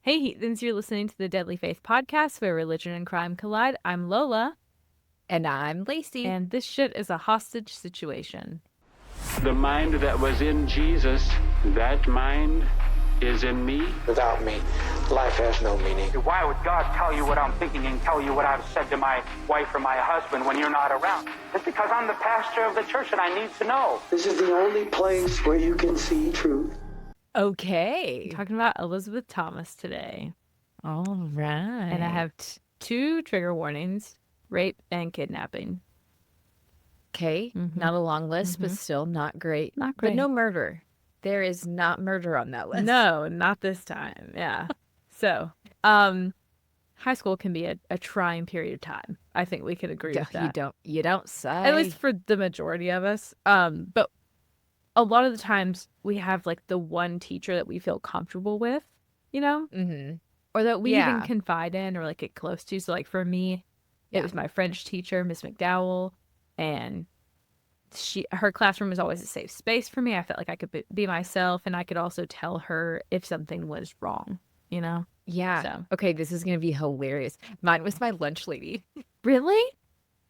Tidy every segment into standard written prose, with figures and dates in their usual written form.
Hey, heathens, you're listening to the Deadly Faith Podcast, where religion and crime collide. I'm Lola, And I'm Laci. and this shit is a hostage situation. The mind that was in Jesus, that mind is in me. Without me, life has no meaning. Why would God tell you what I'm thinking and tell you what I've said to my wife or my husband when you're not around? It's because I'm the pastor of the church and I need to know. This is the only place where you can see truth. Okay. We're talking about Elizabeth Thomas today. All right. And I have two trigger warnings, rape and kidnapping. Okay. Not a long list, but still not great. Not great. But no murder. There is not murder on that list. No, not this time. Yeah. So, high school can be a trying period of time. I think we could agree with that. You don't say. At least for the majority of us. But a lot of the times we have like the one teacher that we feel comfortable with, you know? Mm-hmm. Or that we Yeah. even confide in or like get close to. So like for me, it was my French teacher, Miss McDowell, and her classroom was always a safe space for me. I felt like I could be myself, and I could also tell her if something was wrong, you know? Yeah. So. Okay, this is going to be hilarious. Mine was my lunch lady. Really?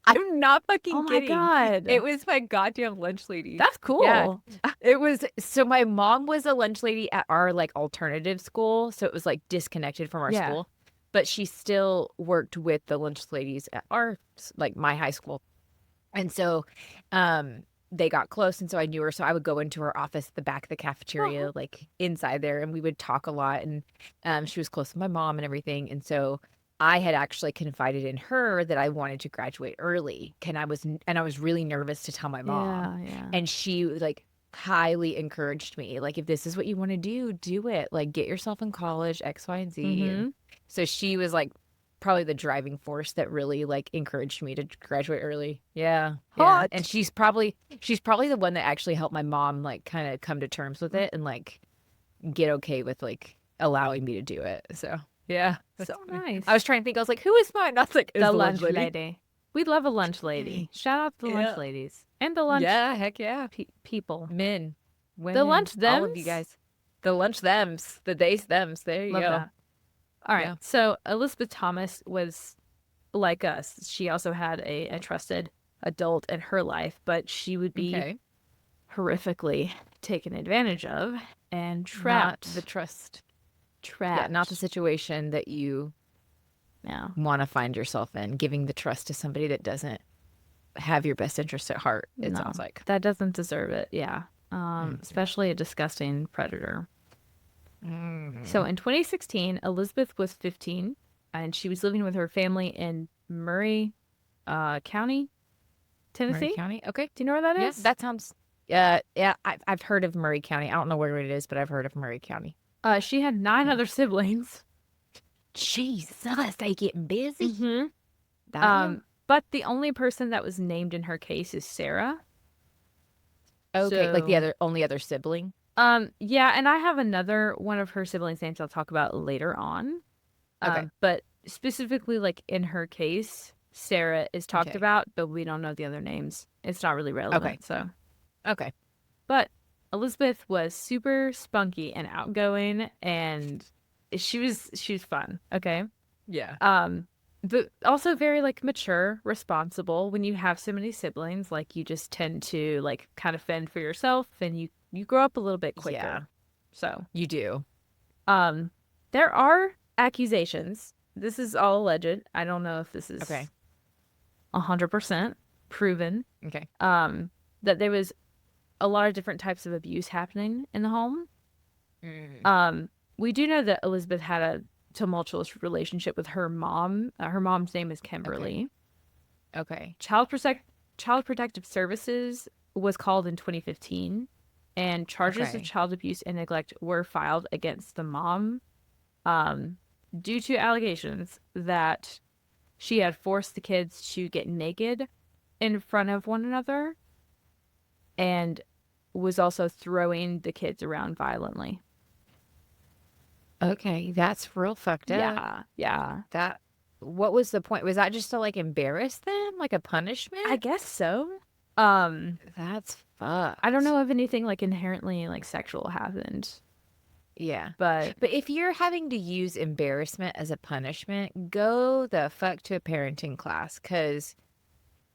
I'm not fucking kidding. Oh my God. It was my goddamn lunch lady. That's cool. Yeah. It was, so my mom was a lunch lady at our like alternative school. So it was like disconnected from our school, but she still worked with the lunch ladies at our, like my high school. And so, they got close. And so I knew her. So I would go into her office at the back of the cafeteria, like inside there, and we would talk a lot. And she was close to my mom and everything. And so I had actually confided in her that I wanted to graduate early. And I was really nervous to tell my mom. Yeah. And she like highly encouraged me. Like, if this is what you want to do it. Like, get yourself in college, X, Y, and Z. Mm-hmm. And so she was like probably the driving force that really like encouraged me to graduate early. Yeah. Hot. And she's probably the one that actually helped my mom like kind of come to terms with it and like get okay with like allowing me to do it. So yeah. So nice. I was trying to think, I was like, who is mine? I was like, The lunch lady. We love a lunch lady. Shout out to the lunch ladies. And the lunch heck yeah. people. Men. Women. The lunch thems. All of you guys. The lunch thems. The days thems. There you Love go. that. All right. Yeah. So Elizabeth Thomas was like us. She also had a trusted adult in her life, but she would be horrifically taken advantage of and trapped. Not the trust. Trapped. Yeah, not the situation that you want to find yourself in, giving the trust to somebody that doesn't have your best interest at heart, it sounds like. That doesn't deserve it, yeah. Especially a disgusting predator. So in 2016, Elizabeth was 15, and she was living with her family in Murray County, Tennessee. Murray County? Okay. Do you know where that is? Yeah, that sounds... I've heard of Murray County. I don't know where it is, but I've heard of Murray County. She had 9 other siblings. Jesus, they getting busy. Mm-hmm. But the only person that was named in her case is Sarah. Okay, like the only other sibling. Yeah, and I have another one of her siblings' names I'll talk about later on. Okay. But specifically, like in her case, Sarah is talked about, but we don't know the other names. It's not really relevant. Okay. So. Okay. But Elizabeth was super spunky and outgoing, and she was fun. Okay. Yeah. But also very like mature, responsible. When you have so many siblings, like you just tend to like kind of fend for yourself, and you grow up a little bit quicker. Yeah. So You do. there are accusations. This is all alleged. I don't know if this is 100% proven. Okay. That there was a lot of different types of abuse happening in the home. We do know that Elizabeth had a tumultuous relationship with her mom. Her mom's name is Kimberly. Okay. Child Protective Services was called in 2015, and charges of child abuse and neglect were filed against the mom due to allegations that she had forced the kids to get naked in front of one another and was also throwing the kids around violently. Okay, that's real fucked up. Yeah. What was the point? Was that just to like embarrass them, like a punishment? I guess so. That's fucked. I don't know if anything like inherently like sexual happened. Yeah. But if you're having to use embarrassment as a punishment, go the fuck to a parenting class, because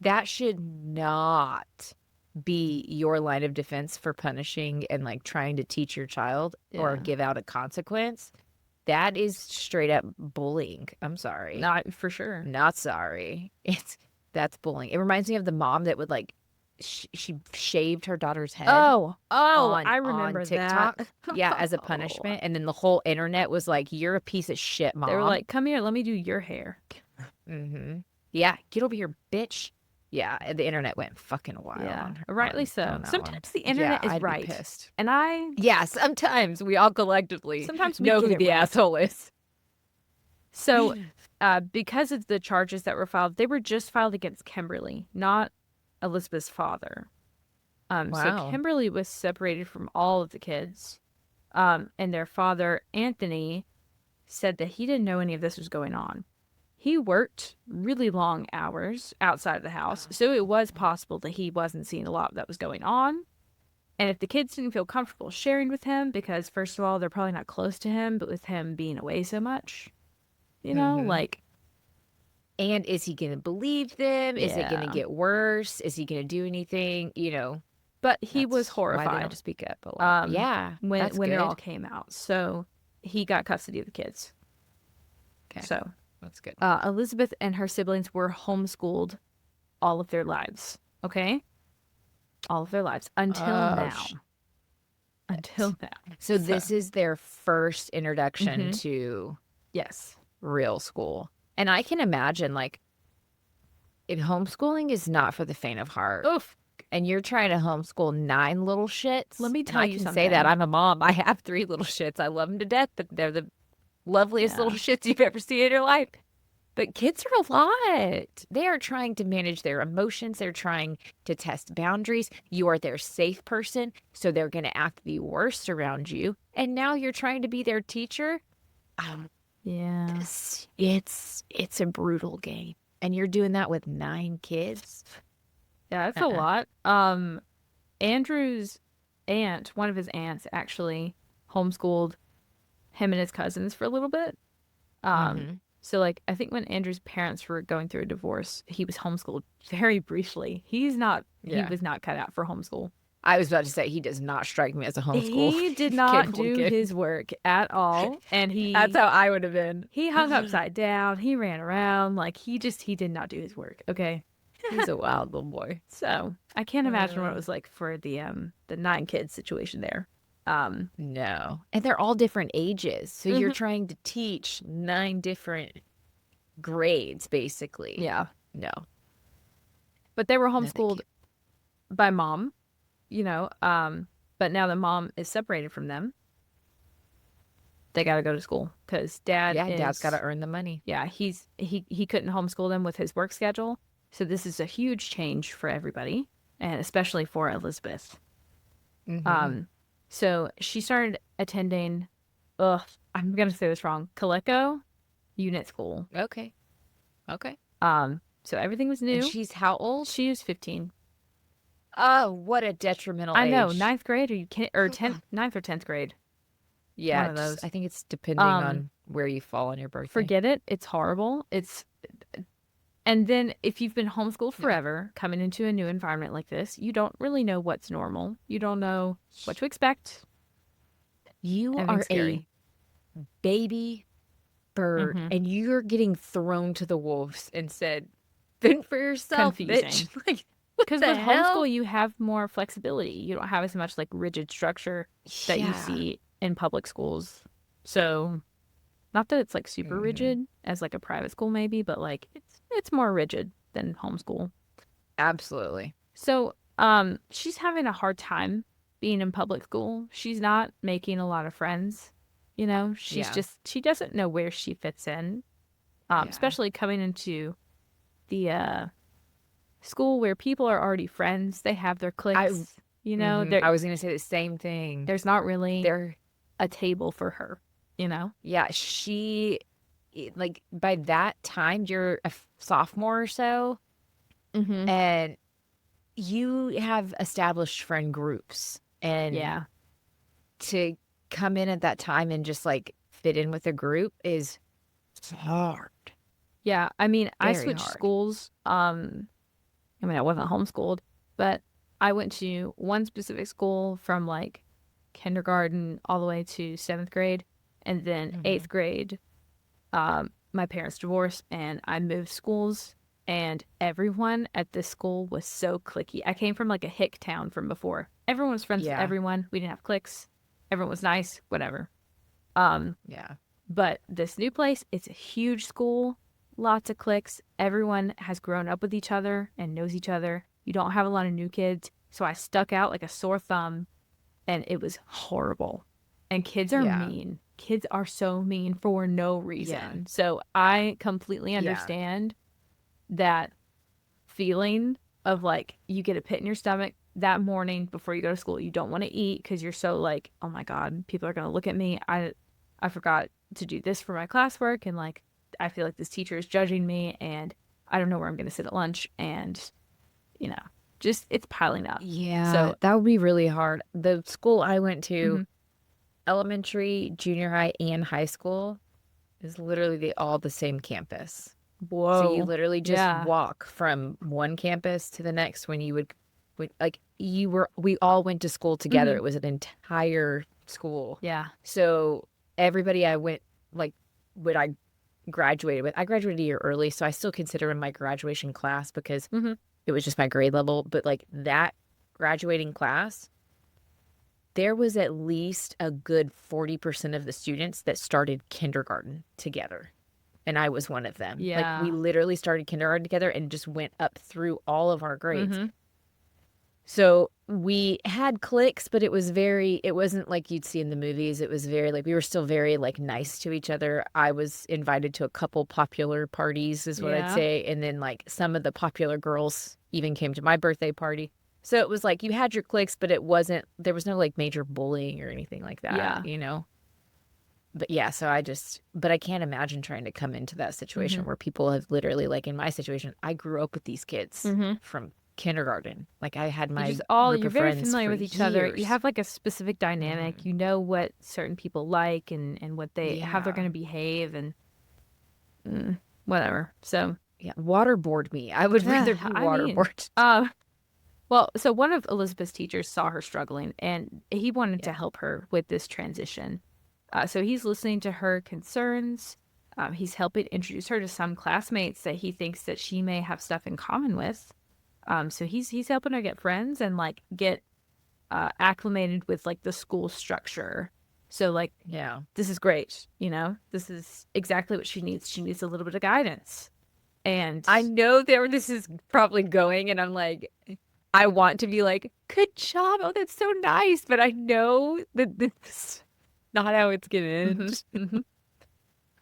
that should not be your line of defense for punishing and like trying to teach your child or give out a consequence. That is straight up bullying. I'm sorry. not for sure. Not sorry. That's bullying. It reminds me of the mom that would like she shaved her daughter's head. I remember on TikTok. that. Yeah, as a punishment. And then the whole internet was like, "You're a piece of shit, mom." They were like, "Come here, let me do your hair." Yeah, get over here, bitch. Yeah, and the internet went fucking wild. Yeah, rightly so. Sometimes the internet is I'd right. be pissed. And Yeah, sometimes we all collectively Sometimes we know get who it the right. asshole is. So, because of the charges that were filed, they were just filed against Kimberly, not Elizabeth's father. So Wow. Kimberly was separated from all of the kids. And their father, Anthony, said that he didn't know any of this was going on. He worked really long hours outside of the house, so it was possible that he wasn't seeing a lot that was going on. And if the kids didn't feel comfortable sharing with him, because first of all, they're probably not close to him, but with him being away so much, you know, like. And is he going to believe them? Is it going Yeah. to get worse? Is he going to do anything? You know, But he was that's why they horrified don't speak up a lot. Yeah, when that's it good. all came out. So he got custody of the kids. Okay. So That's good. Elizabeth and her siblings were homeschooled all of their lives. Okay, all of their lives until now. Until now. So this is their first introduction Mhm. to Yes. real school. And I can imagine, like, if homeschooling is not for the faint of heart. Oof. And you're trying to homeschool 9 little shits. Let me and tell I you can something. say that. I'm a mom. I have 3 little shits. I love them to death, but they're the loveliest little shits you've ever seen in your life. But kids are a lot. They are trying to manage their emotions. They're trying to test boundaries. You are their safe person, so they're going to act the worst around you. And now you're trying to be their teacher. Yeah. It's a brutal game. And you're doing that with 9 kids. Yeah, it's a lot. Andrew's aunt, one of his aunts, actually homeschooled him and his cousins for a little bit. So, like, I think when Andrew's parents were going through a divorce, he was homeschooled very briefly. He was not cut out for homeschool. I was about to say, he does not strike me as a homeschool. He did not capable do kid. his work at all. And That's how I would have been. he hung upside down. He ran around. Like, he did not do his work. Okay. He's a wild little boy. So I can't imagine what it was like for the 9 kids situation there. No. And they're all different ages. So you're trying to teach 9 different grades, basically. Yeah. No. But they were homeschooled by mom, you know, but now the mom is separated from them. They got to go to school because dad's got to earn the money. Yeah, he couldn't homeschool them with his work schedule. So this is a huge change for everybody, and especially for Elizabeth. So she started attending, I'm going to say this wrong, Caleco Unit School. Okay. So everything was new. And she's how old? She was 15. Oh, what a detrimental age. I know, 9th grade, or 10th, 9th or 10th grade. Yeah, one of those. I think it's depending on where you fall on your birthday. Forget it. It's horrible. And then if you've been homeschooled forever, coming into a new environment like this, you don't really know what's normal. You don't know what to expect. You Everything's are scary. a baby bird, and you're getting thrown to the wolves and said, "Fend for yourself, Confusing. bitch." Like, Because with hell? homeschool, you have more flexibility. You don't have as much like rigid structure that you see in public schools. So, not that it's like super rigid as like a private school maybe, but like it's more rigid than homeschool. Absolutely. So, she's having a hard time being in public school. She's not making a lot of friends. You know, she doesn't know where she fits in. Especially coming into the school where people are already friends. They have their cliques. You know, I was going to say the same thing. there's not really They're a table for her, you know? Yeah, like by that time you're a sophomore or so, and you have established friend groups, and Yeah. to come in at that time and just like fit in with a group is hard. Yeah, I mean, I Very switched hard. schools. I mean, I wasn't homeschooled, but I went to one specific school from like kindergarten all the way to 7th grade, and then 8th grade, my parents divorced, and I moved schools, and everyone at this school was so cliquey. I came from like a hick town from before. Everyone was friends with everyone. We didn't have cliques. Everyone was nice, whatever. Yeah. But this new place, it's a huge school, lots of cliques. Everyone has grown up with each other and knows each other. You don't have a lot of new kids. So I stuck out like a sore thumb, and it was horrible. And kids are mean. Kids are so mean for no reason. Yeah. So I completely understand that feeling of like you get a pit in your stomach that morning before you go to school. You don't want to eat because you're so like, oh my God, people are going to look at me. I forgot to do this for my classwork, and like I feel like this teacher is judging me, and I don't know where I'm going to sit at lunch, and you know, just it's piling up. Yeah, so that would be really hard. The school I went to, elementary, junior high, and high school, is literally all the same campus. Whoa. So you literally just walk from one campus to the next when you would we all went to school together. It was an entire school. Yeah. So everybody I went, like, what I graduated with, I graduated a year early, so I still consider in my graduation class because it was just my grade level. But like that graduating class, there was at least a good 40% of the students that started kindergarten together. And I was one of them. Yeah. Like we literally started kindergarten together and just went up through all of our grades. So we had cliques, but it wasn't like you'd see in the movies. It was very like, we were still very like nice to each other. I was invited to a couple popular parties is what I'd say. And then like some of the popular girls even came to my birthday party. So it was like you had your cliques, but there was no like major bullying or anything like that, you know? But yeah, but I can't imagine trying to come into that situation where people have literally, like in my situation, I grew up with these kids from kindergarten. Like I had my you're very familiar with each other. You have like a specific dynamic. You know what certain people like and what how they're going to behave and whatever. So yeah, waterboard me. I would rather be waterboarded. Well, so one of Elizabeth's teachers saw her struggling, and he wanted to help her with this transition. So he's listening to her concerns. He's helping introduce her to some classmates that he thinks that she may have stuff in common with. So he's helping her get friends and like get acclimated with like the school structure. So like, this is great. You know, this is exactly what she needs. She needs a little bit of guidance. And I know this is probably going, and I'm like, I want to be like, good job. Oh, that's so nice. But I know that this not how it's gonna end.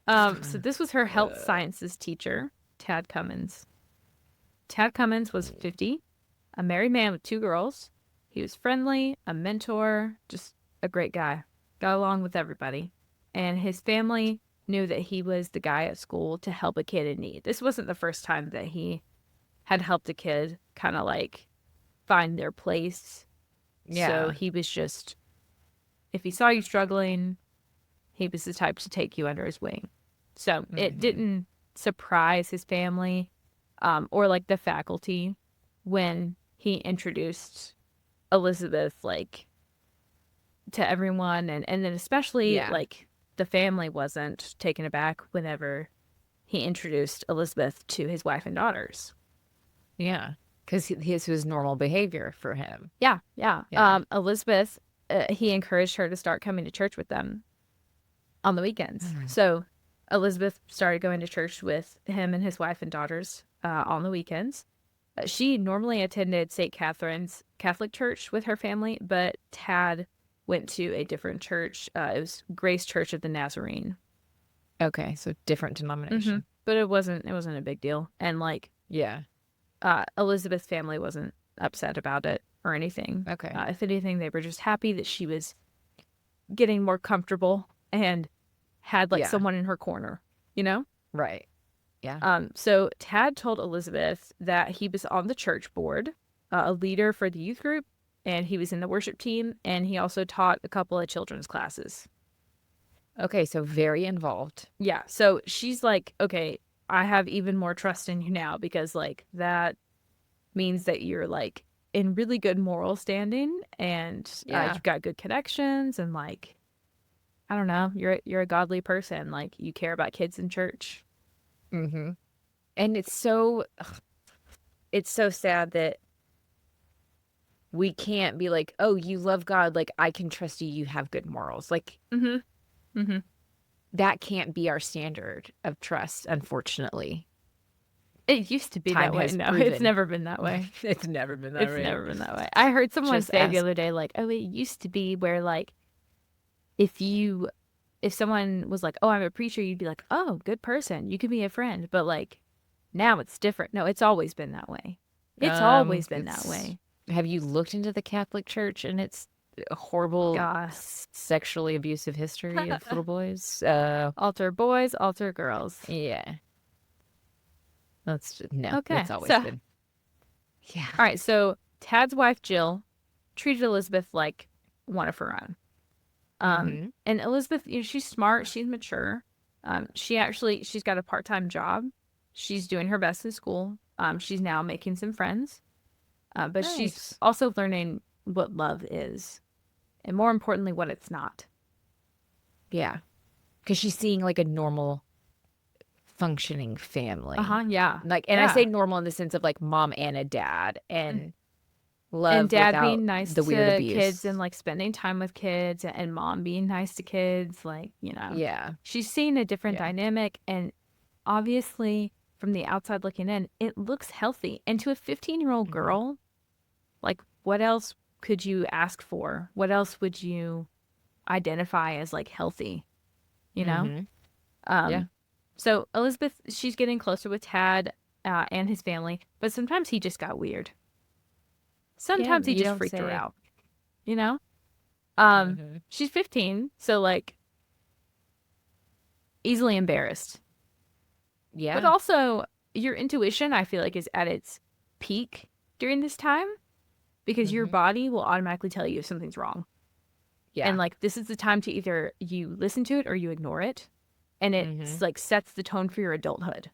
So this was her health sciences teacher, Tad Cummins. Tad Cummins was 50, a married man with 2 girls. He was friendly, a mentor, just a great guy. Got along with everybody. And his family knew that he was the guy at school to help a kid in need. This wasn't the first time that he had helped a kid kind of like find their place. Yeah. So he was just, if he saw you struggling, he was the type to take you under his wing. So it didn't surprise his family or like the faculty when he introduced Elizabeth like to everyone, and then especially like the family wasn't taken aback whenever he introduced Elizabeth to his wife and daughters. Yeah, because his was normal behavior for him. Yeah. Elizabeth, he encouraged her to start coming to church with them on the weekends. So Elizabeth started going to church with him and his wife and daughters on the weekends. She normally attended St. Catherine's Catholic Church with her family, but Tad went to a different church. It was Grace Church of the Nazarene. Okay, so different denomination. But it wasn't a big deal. And like, Elizabeth's family wasn't upset about it or anything. Okay. If anything, they were just happy that she was getting more comfortable and had like someone in her corner, you know? Right. Yeah. So Tad told Elizabeth that he was on the church board, a leader for the youth group, and he was in the worship team, and he also taught a couple of children's classes. Okay, so very involved. Yeah, so she's like, okay, I have even more trust in you now because, like, that means that you're, like, in really good moral standing, and you've got good connections, and, like, I don't know, you're a godly person. Like, you care about kids in church. Mm-hmm. And it's so sad that we can't be like, oh, you love God, like, I can trust you, you have good morals. Like, that can't be our standard of trust, unfortunately. It used to be that way. No, it's never been that way. It's never been that way. It's never been that way. I heard someone say the other day, like, oh, it used to be where, like, if someone was like, oh, I'm a preacher, you'd be like, oh, good person, you could be a friend. But, like, now it's different. No, it's always been that way. It's always been that way. Have you looked into the Catholic Church and its horrible sexually abusive history of little boys? Altar boys, altar girls. Yeah. That's always been. Yeah. All right, so Tad's wife, Jill, treated Elizabeth like one of her own. And Elizabeth, she's smart, she's mature. She's got a part-time job. She's doing her best in school. She's now making some friends. But she's also learning what love is. And more importantly, what it's not. Yeah. Because she's seeing, like, a normal functioning family. Yeah. Like, and I say normal in the sense of, like, mom and a dad, and love, and dad being nice the to weird abuse. Kids, and, like, spending time with kids, and mom being nice to kids, like, Yeah. She's seeing a different dynamic, and obviously from the outside looking in, it looks healthy. And to a 15-year-old girl, like, what else could you ask for? What else would you identify as, like, healthy? Yeah. So Elizabeth, she's getting closer with Tad and his family, but sometimes he just got weird. Sometimes he just freaked her out. She's 15, so, like, easily embarrassed. Yeah. But also, your intuition, I feel like, is at its peak during this time, because your body will automatically tell you if something's wrong. Yeah. And, like, this is the time to either you listen to it or you ignore it. And it, like, sets the tone for your adulthood.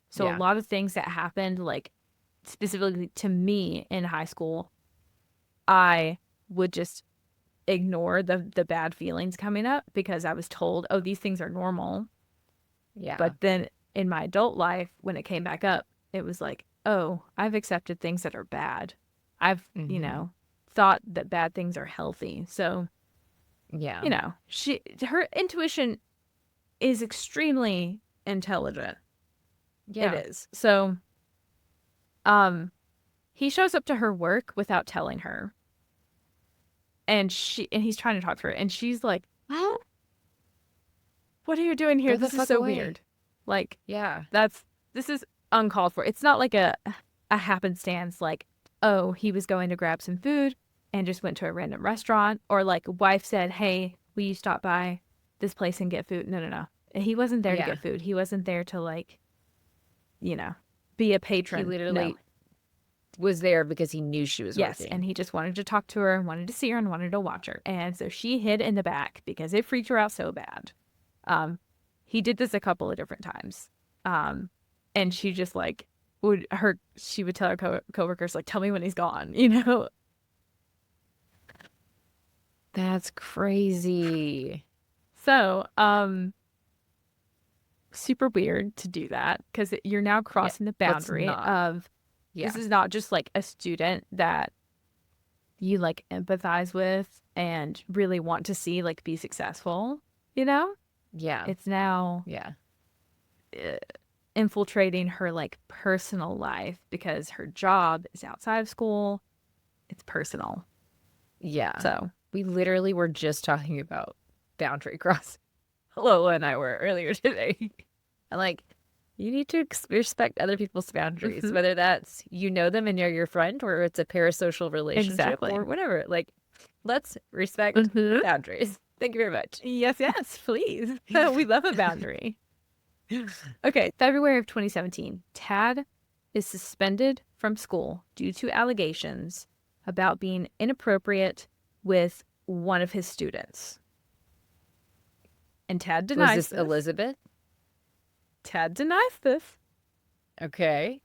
So a lot of things that happened, like, specifically to me in high school, I would just ignore the bad feelings coming up because I was told, oh, these things are normal. Yeah. But then in my adult life, when it came back up, it was like, oh, I've accepted things that are bad. I've, thought that bad things are healthy. So, her intuition is extremely intelligent. Yeah. It is. So, he shows up to her work without telling her. And he's trying to talk to her, and she's like, what are you doing here? This is so weird. Like, this is uncalled for. It's not like a happenstance, like, oh, he was going to grab some food and just went to a random restaurant, or like wife said, hey, will you stop by this place and get food? No. He wasn't there to get food. He wasn't there to, like, be a patron. He literally was there because he knew she was working. And he just wanted to talk to her, wanted to see her, and wanted to watch her. And so she hid in the back because it freaked her out so bad. He did this a couple of different times. And she just, like, she would tell her coworkers, like, tell me when he's gone, That's crazy. So, super weird to do that, because you're now crossing the boundary of, this is not just, like, a student that you, like, empathize with and really want to see, like, be successful, Yeah. It's now infiltrating her, like, personal life, because her job is outside of school. It's personal. Yeah. So we literally were just talking about boundary crossing. Lola and I were earlier today. And, like, you need to respect other people's boundaries, whether that's you know them and you're your friend, or it's a parasocial relationship or whatever. Like, let's respect boundaries. Thank you very much. Yes, please. We love a boundary. Okay, February of 2017, Tad is suspended from school due to allegations about being inappropriate with one of his students. And Tad denies Was this Elizabeth? Tad denies this. Okay.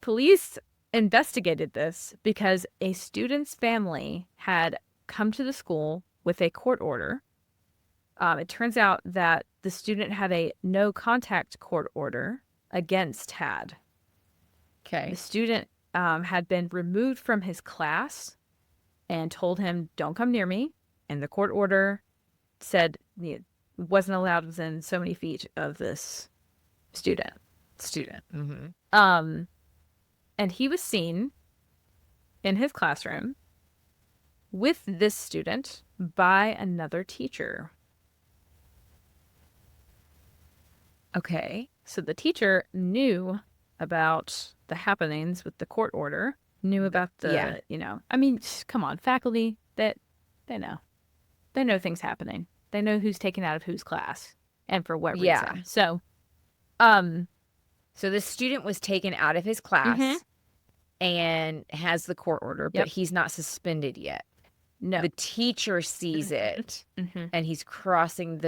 Police investigated this because a student's family had come to the school with a court order. It turns out that the student had a no-contact court order against Tad. Okay. The student had been removed from his class and told him, don't come near me. And the court order said he wasn't allowed within so many feet of this student. Mm-hmm. And he was seen in his classroom with this student by another teacher. Okay. So the teacher knew about the happenings with the court order, knew about the, I mean, come on, faculty, that they know. They know things happening. They know who's taken out of whose class and for what reason. Yeah. So this student was taken out of his class and has the court order, but he's not suspended yet. No. The teacher sees it and he's breaking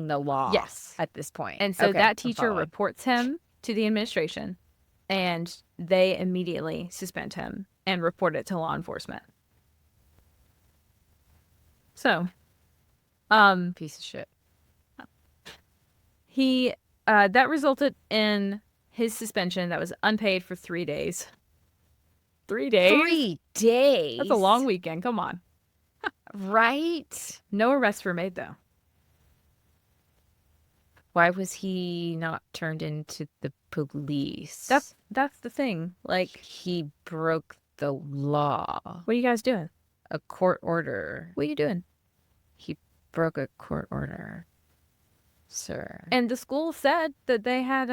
the law at this point. And so that teacher reports him to the administration and they immediately suspend him and report it to law enforcement. So, piece of shit. He that resulted in his suspension that was unpaid for 3 days. 3 days? 3 days? That's a long weekend. Come on. Right? No arrests were made, though. Why was he not turned into the police? That's the thing. Like, he broke the law. What are you guys doing? A court order. What are you doing? He broke a court order, sir. And the school said that they had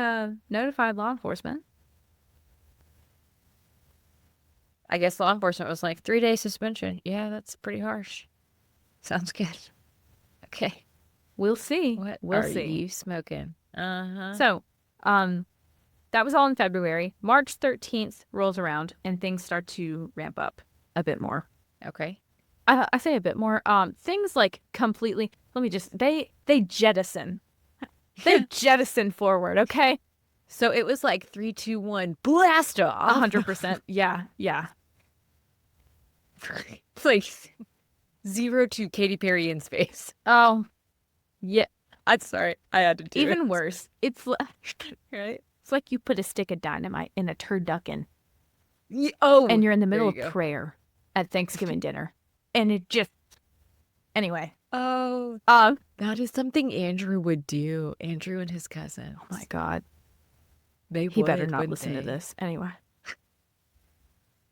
notified law enforcement. I guess law enforcement was like, 3-day suspension. Yeah, that's pretty harsh. Sounds good. Okay. We'll see. What we'll are see. you smoking? So, that was all in February. March 13th rolls around and things start to ramp up a bit more. Okay. I say a bit more. Things like completely, they jettison. They jettison forward, okay? So it was like 3, 2, 1, blast off. 100%. Yeah. It's like 0 to Katy Perry in space. Oh, yeah. I'm sorry. I had to do Even it. worse. It's right. It's like you put a stick of dynamite in a turducken. And you're in the middle of prayer at Thanksgiving dinner. And it just... Anyway. Oh. That is something Andrew would do. Andrew and his cousin. Oh, my God. He better not listen to this. Anyway.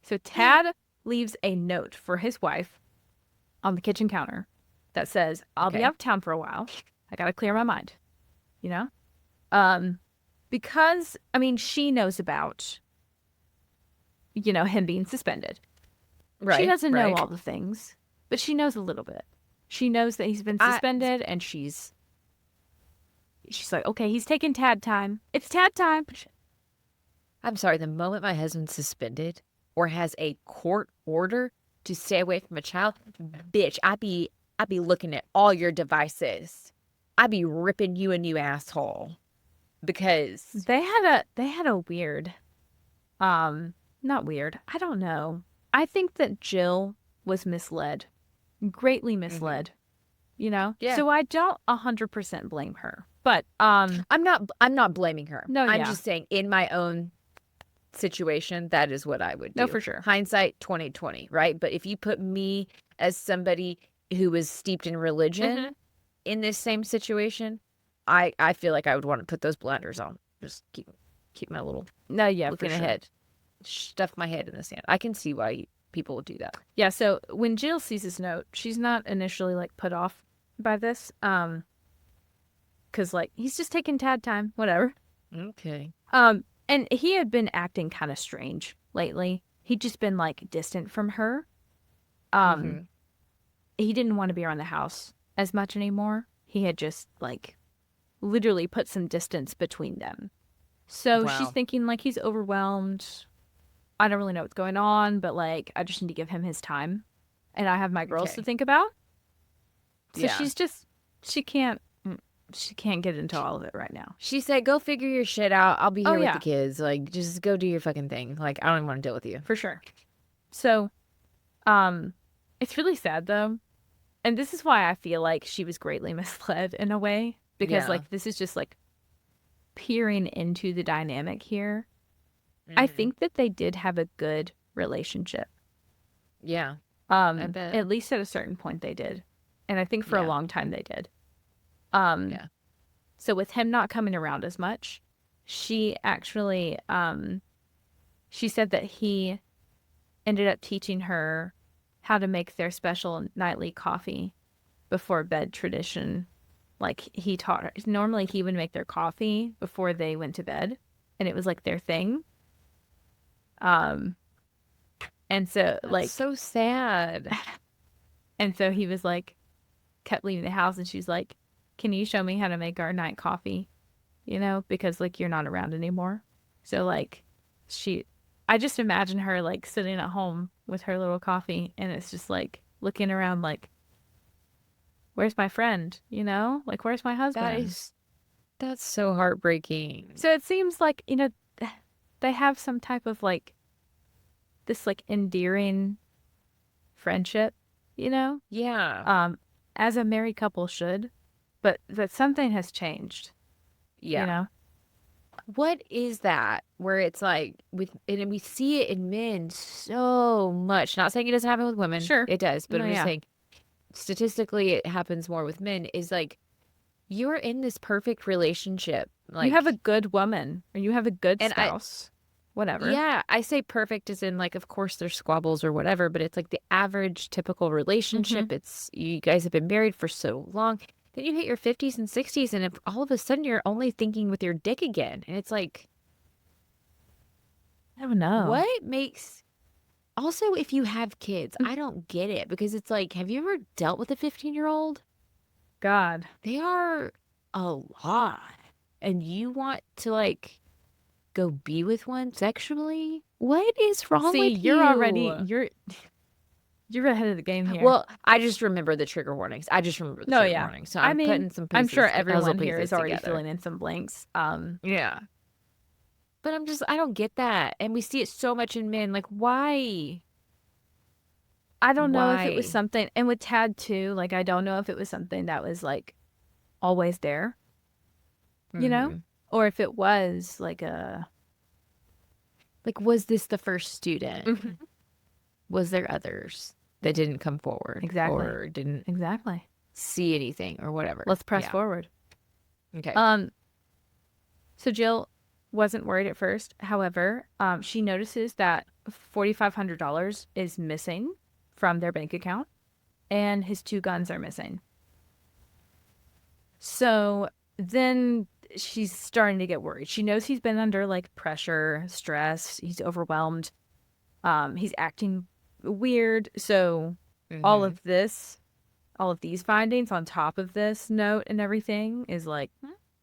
So Tad leaves a note for his wife on the kitchen counter that says, I'll be out of town for a while. I got to clear my mind. You know? Because, I mean, she knows about, him being suspended. Right. She doesn't know all the things, but she knows a little bit. She knows that he's been suspended and she's like, okay, he's taking Tad time. It's Tad time. I'm sorry, the moment my husband's suspended or has a court order to stay away from a child, bitch, I'd be looking at all your devices. I'd be ripping you a new asshole. Because they had a weird, not weird, I don't know. I think that Jill was misled, greatly misled, Yeah. So I don't 100% blame her. But I'm not blaming her. No, I'm just saying in my own situation, that is what I would do. No, for sure. Hindsight 2020, right? But if you put me as somebody who was steeped in religion in this same situation, I feel like I would want to put those blinders on. Just keep my little looking ahead. Stuff my head in the sand. I can see why people would do that. Yeah, so when Jill sees this note, she's not initially like put off by this. Because like he's just taking Tad time, whatever. Okay. And he had been acting kind of strange lately. He'd just been like distant from her. He didn't want to be around the house as much anymore. He had just like literally put some distance between them. So she's thinking like he's overwhelmed. I don't really know what's going on, but like I just need to give him his time, and I have my girls to think about. So she can't get into all of it right now. She said, "Go figure your shit out. I'll be here with the kids. Like, just go do your fucking thing. Like, I don't even want to deal with you." For sure. So, it's really sad though, and this is why I feel like she was greatly misled in a way, because like this is just like peering into the dynamic here. I think that they did have a good relationship. Yeah. I bet. At least at a certain point they did. And I think for a long time they did. So with him not coming around as much, she actually she said that he ended up teaching her how to make their special nightly coffee before bed tradition. Like he taught her. Normally he would make their coffee before they went to bed, and it was like their thing. And so like so sad. And so he was like, kept leaving the house, and she's like, "Can you show me how to make our night coffee? You know, because like you're not around anymore." So like I just imagine her like sitting at home with her little coffee, and it's just like looking around like, where's my friend? You know, like where's my husband? That's so heartbreaking. So it seems like, you know, they have some type of like this like endearing friendship, you know? Yeah. As a married couple should, but that something has changed. Yeah. You know? What is that where it's like and we see it in men so much. Not saying it doesn't happen with women. Sure. It does, but No, I'm just saying statistically it happens more with men, is like you're in this perfect relationship. Like you have a good woman, or you have a good spouse. Whatever. Yeah, I say perfect as in like, of course there's squabbles or whatever, but it's like the average typical relationship. It's you guys have been married for so long. Then you hit your 50s and 60s, and if all of a sudden you're only thinking with your dick again, and it's like, I don't know. What makes... Also, if you have kids, I don't get it, because it's like, have you ever dealt with a 15-year-old? God. They are a lot. And you want to like go be with one sexually? What is wrong with you? You're ahead of the game here. Well, I just remember the trigger warnings. Warnings. So I'm putting some pieces, I'm sure everyone here is already filling in some blanks. Yeah. But I don't get that. And we see it so much in men. Like, why? I don't know if it was something, and with Tad too, like, I don't know if it was something that was like always there, you know? Or if it was like was this the first student? Was there others that didn't come forward? Exactly. Or didn't see anything or whatever? Let's press forward. Okay. So Jill wasn't worried at first. However, she notices that $4,500 is missing from their bank account, and his 2 guns are missing. So then she's starting to get worried. She knows he's been under like pressure, stress. He's overwhelmed. He's acting weird. So all of these findings on top of this note and everything is like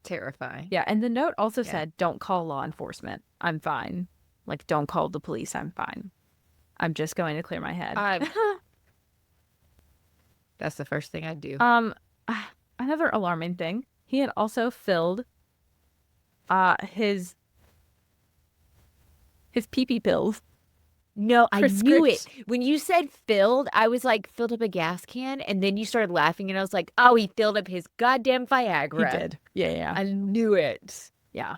terrifying. Yeah. And the note also said, "Don't call law enforcement. I'm fine. Like, don't call the police. I'm fine. I'm just going to clear my head." That's the first thing I'd do. Another alarming thing. He had also filled his pee-pee pills. No, I knew it. When you said filled, I was like, filled up a gas can, and then you started laughing, and I was like, oh, he filled up his goddamn Viagra. He did. Yeah. I knew it. Yeah.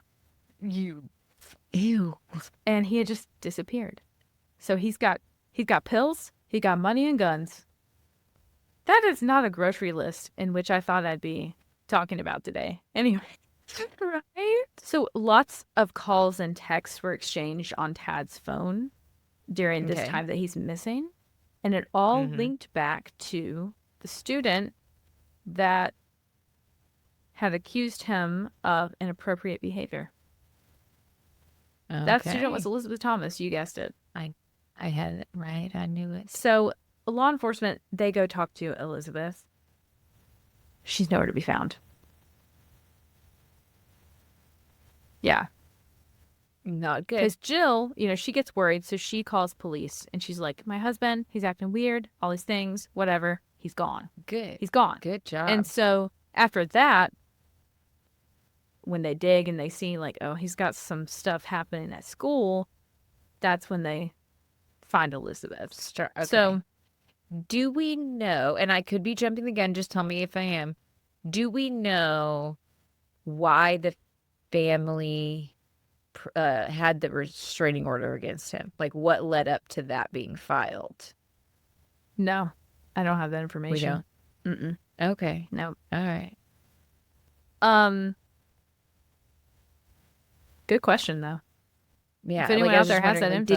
Ew. And he had just disappeared. So he's got pills, he got money and guns. That is not a grocery list in which I thought I'd be talking about today. Anyway. Right? So lots of calls and texts were exchanged on Tad's phone during this time that he's missing. And it all linked back to the student that had accused him of inappropriate behavior. Okay. That student was Elizabeth Thomas. You guessed it. I had it right. I knew it. So law enforcement, they go talk to Elizabeth. She's nowhere to be found. Yeah. Not good. Because Jill, she gets worried, so she calls police, and she's like, my husband, he's acting weird, all these things, whatever, he's gone. Good. He's gone. Good job. And so after that, when they dig and they see, like, oh, he's got some stuff happening at school, that's when they find Elizabeth. Okay. So do we know, and I could be jumping the gun, just tell me if I am, do we know why the family had the restraining order against him? Like, what led up to that being filed? no, I don't have that information. We don't? Mm-mm. Okay. No. All right. Good question, though. Yeah. If anyone out there has that info.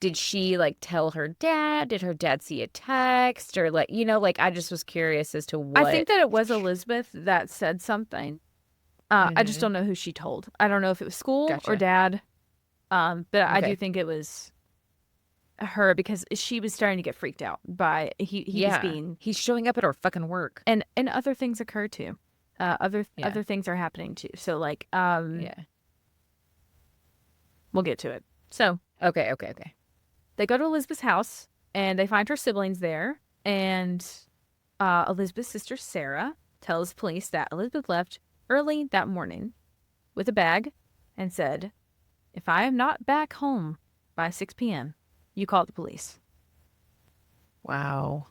Did she like tell her dad? Did her dad see a text? Or like, I just was curious as to what. I think that it was Elizabeth that said something. I just don't know who she told. I don't know if it was school or dad. But I do think it was her, because she was starting to get freaked out by he's showing up at her fucking work. And other things occur too. Other things are happening too. So like we'll get to it. So Okay. they go to Elizabeth's house and they find her siblings there, and Elizabeth's sister Sarah tells police that Elizabeth left early that morning with a bag and said, if I am not back home by 6 p.m., you call the police. Wow.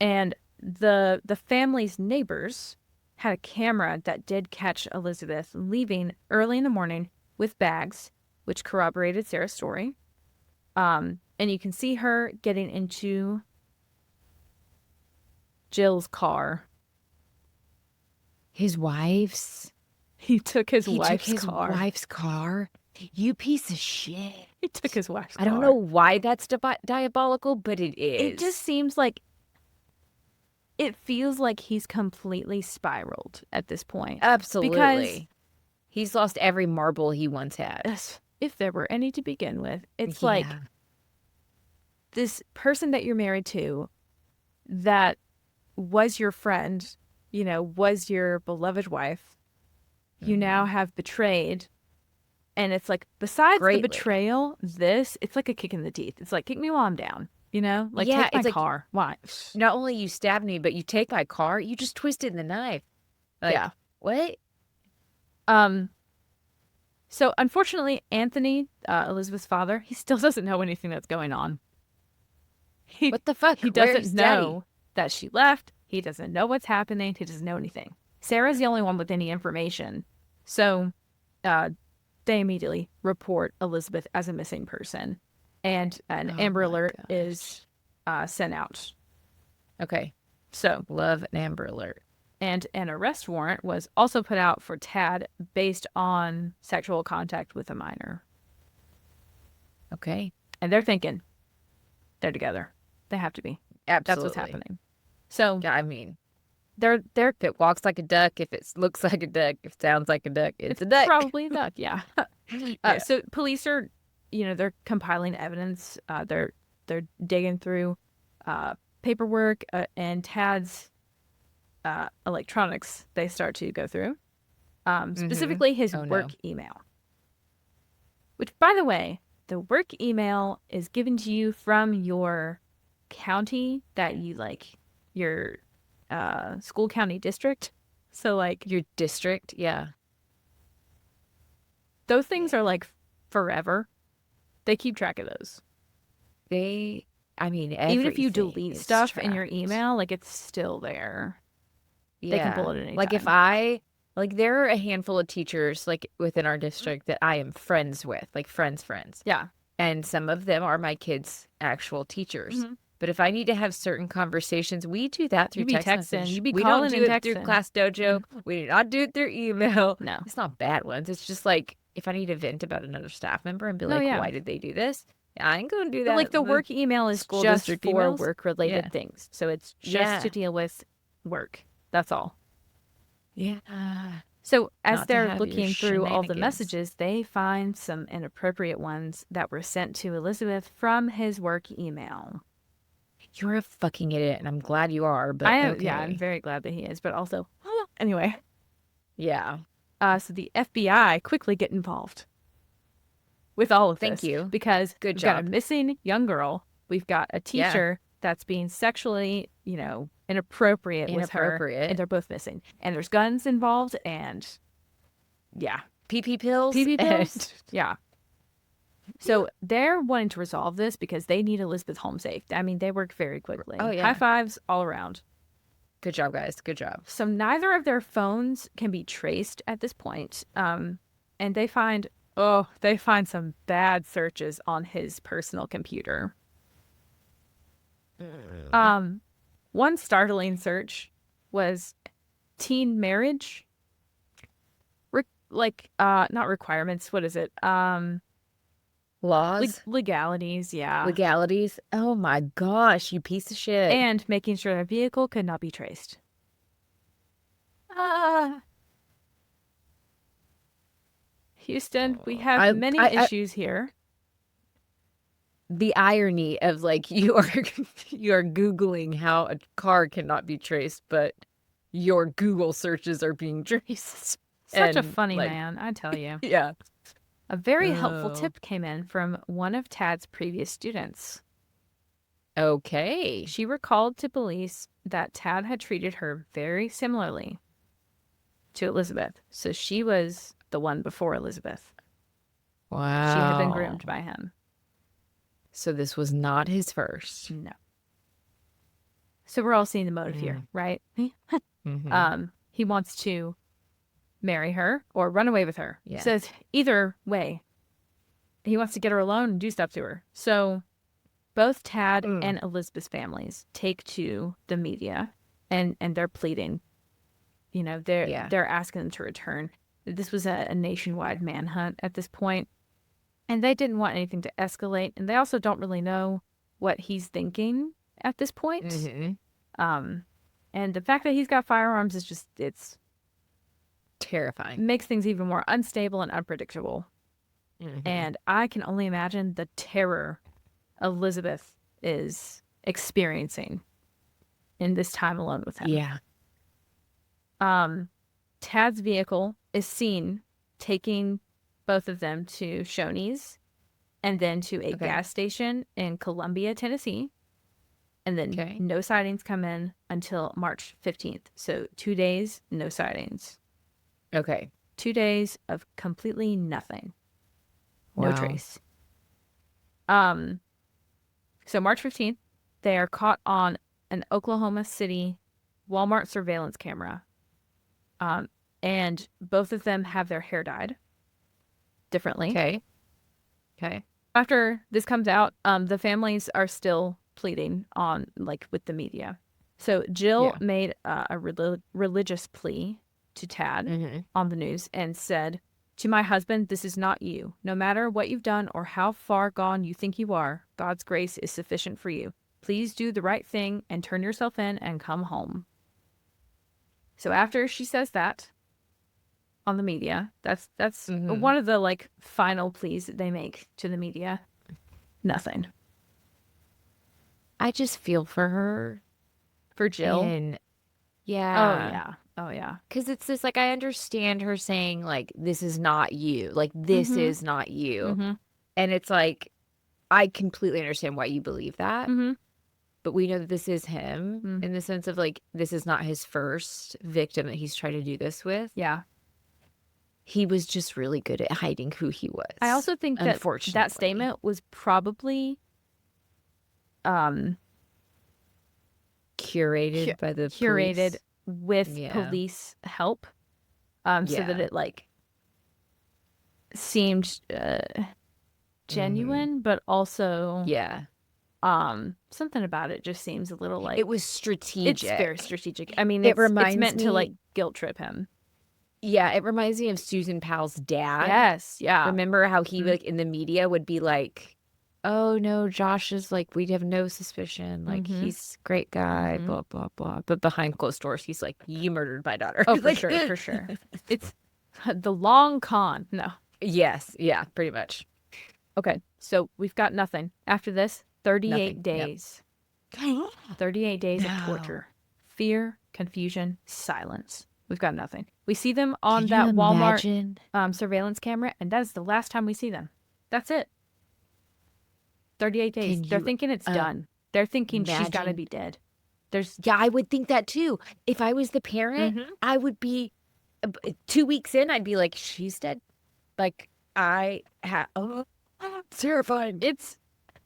And the family's neighbors had a camera that did catch Elizabeth leaving early in the morning with bags, which corroborated Sarah's story. And you can see her getting into Jill's car. His wife's? He took his He wife's took his car. wife's car? You piece of shit. He took his wife's car. I don't know why that's diabolical, but it is. It just seems like, it feels like he's completely spiraled at this point. Absolutely. Because he's lost every marble he once had. if there were any to begin with, it's like this person that you're married to that was your friend, was your beloved wife, you now have betrayed. And it's like, besides the betrayal, it's like a kick in the teeth. It's like, kick me while I'm down, Like, take my car. Why? Not only you stabbed me, but you take my car, you just twisted the knife. Like, yeah. What? So, unfortunately, Anthony, Elizabeth's father, he still doesn't know anything that's going on. What the fuck? He doesn't know that she left. He doesn't know what's happening. He doesn't know anything. Sarah's the only one with any information. So, they immediately report Elizabeth as a missing person. And an Amber Alert is sent out. Okay. So, love an Amber Alert. And an arrest warrant was also put out for Tad based on sexual contact with a minor. Okay. And they're thinking they're together. They have to be. Absolutely. That's what's happening. So, yeah, I mean, they're if it walks like a duck, if it looks like a duck, if it sounds like a duck, it's a duck. Probably a duck, yeah. So police are, they're compiling evidence. They're digging through paperwork and Tad's electronics. They start to go through, specifically his work email. Which, by the way, the work email is given to you from your county that you like, your school county district. So like your district, yeah. Those things are like forever. They keep track of those. Even if you delete stuff in your email, like it's still there. Yeah. They can pull it at any like time. There are a handful of teachers like within our district that I am friends with, like friends. Yeah. And some of them are my kids' actual teachers. Mm-hmm. But if I need to have certain conversations, we do that through text message. You be we calling don't do and it through Class Dojo. Mm-hmm. We do not do it through email. No. It's not bad ones. It's just like if I need to vent about another staff member and be like, why did they do this? I ain't going to do that. But like the work email is just for work-related things. So it's just to deal with work. That's all. Yeah. So as they're looking through all the messages, they find some inappropriate ones that were sent to Elizabeth from his work email. You're a fucking idiot, and I'm glad you are. But yeah, I'm very glad that he is. But also, anyway. Yeah. So the FBI quickly get involved. with all of Thank this. you. Because Good we've got a job. missing young girl. We've got a teacher that's being sexually, inappropriate with her. And they're both missing. And there's guns involved and PP pills. PP pills. Yeah. So they're wanting to resolve this because they need Elizabeth home safe. I mean, they work very quickly. Oh, yeah. High fives all around. Good job, guys. Good job. So neither of their phones can be traced at this point. And they find some bad searches on his personal computer. One startling search was teen marriage. Not requirements. What is it? Laws? Legalities, yeah. Legalities? Oh my gosh, you piece of shit. And making sure their vehicle could not be traced. Houston, we have many issues here. The irony of you are Googling how a car cannot be traced, but your Google searches are being traced. Such a funny man, I tell you. Yeah. A very helpful tip came in from one of Tad's previous students. Okay. She recalled to police that Tad had treated her very similarly to Elizabeth. So she was the one before Elizabeth. Wow. She had been groomed by him. So this was not his first. No. So we're all seeing the motive here, right? He wants to marry her or run away with her. Yeah. Says either way, he wants to get her alone and do stuff to her. So both Tad and Elizabeth's families take to the media and they're pleading. They're asking them to return. This was a nationwide manhunt at this point, and they didn't want anything to escalate, and they also don't really know what he's thinking at this point. And the fact that he's got firearms is just, it's terrifying. Makes things even more unstable and unpredictable. And I can only imagine the terror Elizabeth is experiencing in this time alone with him. Yeah. Tad's vehicle is seen taking both of them to Shoney's and then to a gas station in Columbia, Tennessee. And then no sightings come in until March 15th. So 2 days, no sightings. Okay. 2 days of completely nothing. Wow. No trace. So March 15th, they are caught on an Oklahoma City Walmart surveillance camera. And both of them have their hair dyed differently. Okay. After this comes out, the families are still pleading on, with the media. So Jill made a religious plea to Tad on the news and said, "To my husband, this is not you. No matter what you've done or how far gone you think you are, God's grace is sufficient for you. Please do the right thing and turn yourself in and come home." So after she says that on the media, that's one of the final pleas that they make to the media. Nothing. I just feel for her. For Jill? And yeah. Oh, yeah. Because it's just I understand her saying, this is not you. This is not you. And it's I completely understand why you believe that. But we know that this is him in the sense of, this is not his first victim that he's tried to do this with. Yeah. He was just really good at hiding who he was. I also think that statement was probably curated by the police. With police help, so that it seemed genuine, but also something about it just seems a little it was strategic. It's very strategic. I mean, it's meant to guilt trip him. Yeah, it reminds me of Susan Powell's dad. Yes, yeah. Remember how he in the media would be oh no, Josh is we have no suspicion. He's a great guy, blah, blah, blah. But behind closed doors, he's you murdered my daughter. Oh, for sure, for sure. It's the long con. No. Yes, yeah, pretty much. Okay, so we've got nothing. After this, 38 days. Yep. 38 days of torture. Fear, confusion, silence. We've got nothing. We see them on that Walmart surveillance camera, and that is the last time we see them. That's it. 38 days. They're thinking it's done. They're thinking she's got to be dead. Yeah, I would think that too. If I was the parent, I would be 2 weeks in, I'd be like, she's dead. Like, terrifying. It's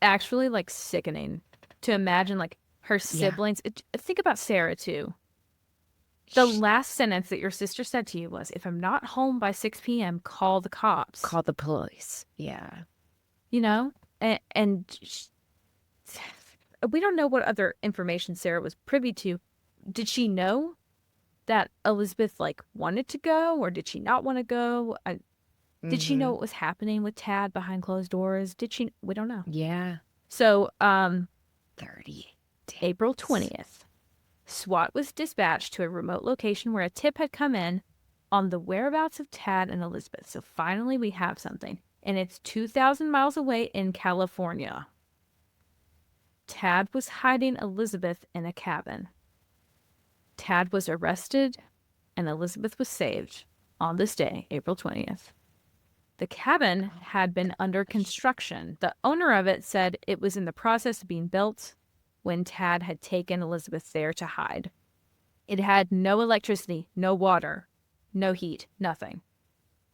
actually like sickening to imagine like her siblings. Think about Sarah too. The last sentence that your sister said to you was, if I'm not home by 6 p.m., call the cops. Call the police. Yeah. You know? And we don't know what other information Sarah was privy to. Did she know that Elizabeth like wanted to go, or did she not want to go? Did she know what was happening with Tad behind closed doors? Did she? We don't know. Yeah. So, 30 days. April 20th, SWAT was dispatched to a remote location where a tip had come in on the whereabouts of Tad and Elizabeth. So finally we have something. And it's 2,000 miles away in California. Tad was hiding Elizabeth in a cabin. Tad was arrested and Elizabeth was saved on this day, April 20th. The cabin had been under construction. The owner of it said it was in the process of being built when Tad had taken Elizabeth there to hide. It had no electricity, no water, no heat, nothing.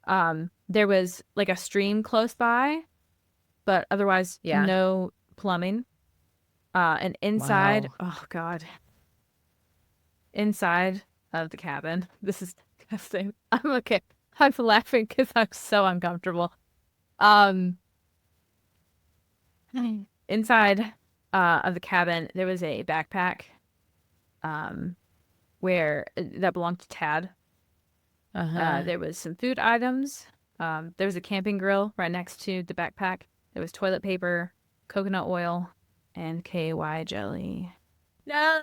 There was like a stream close by, but otherwise no plumbing. And inside, oh God, inside of the cabin, this is disgusting. I'm okay. I'm laughing because I'm so uncomfortable. Inside of the cabin, there was a backpack where that belonged to Tad. There was some food items. There was a camping grill right next to the backpack. There was toilet paper, coconut oil, and KY jelly. No.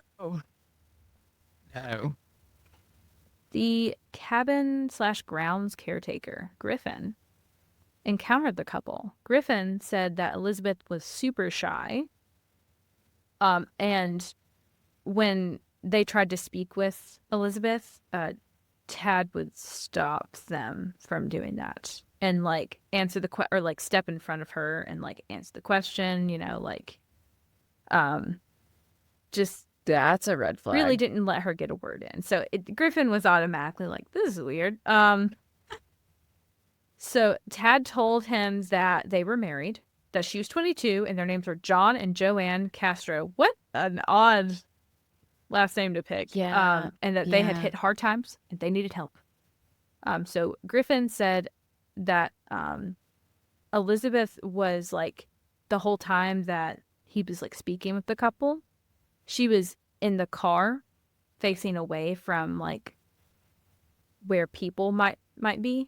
The cabin/grounds caretaker, Griffin, encountered the couple. Griffin said that Elizabeth was super shy. And when they tried to speak with Elizabeth, Tad would stop them from doing that and like answer the or like step in front of her and like answer the question, you know, like just that's a red flag. Really didn't let her get a word in. So Griffin was automatically like, this is weird. So Tad told him that they were married, that she was 22, and their names were John and Joanne Castro. What an odd last name to pick. Yeah. And that they had hit hard times and they needed help. So Griffin said that Elizabeth was like, the whole time that he was like speaking with the couple, she was in the car facing away from like where people might be.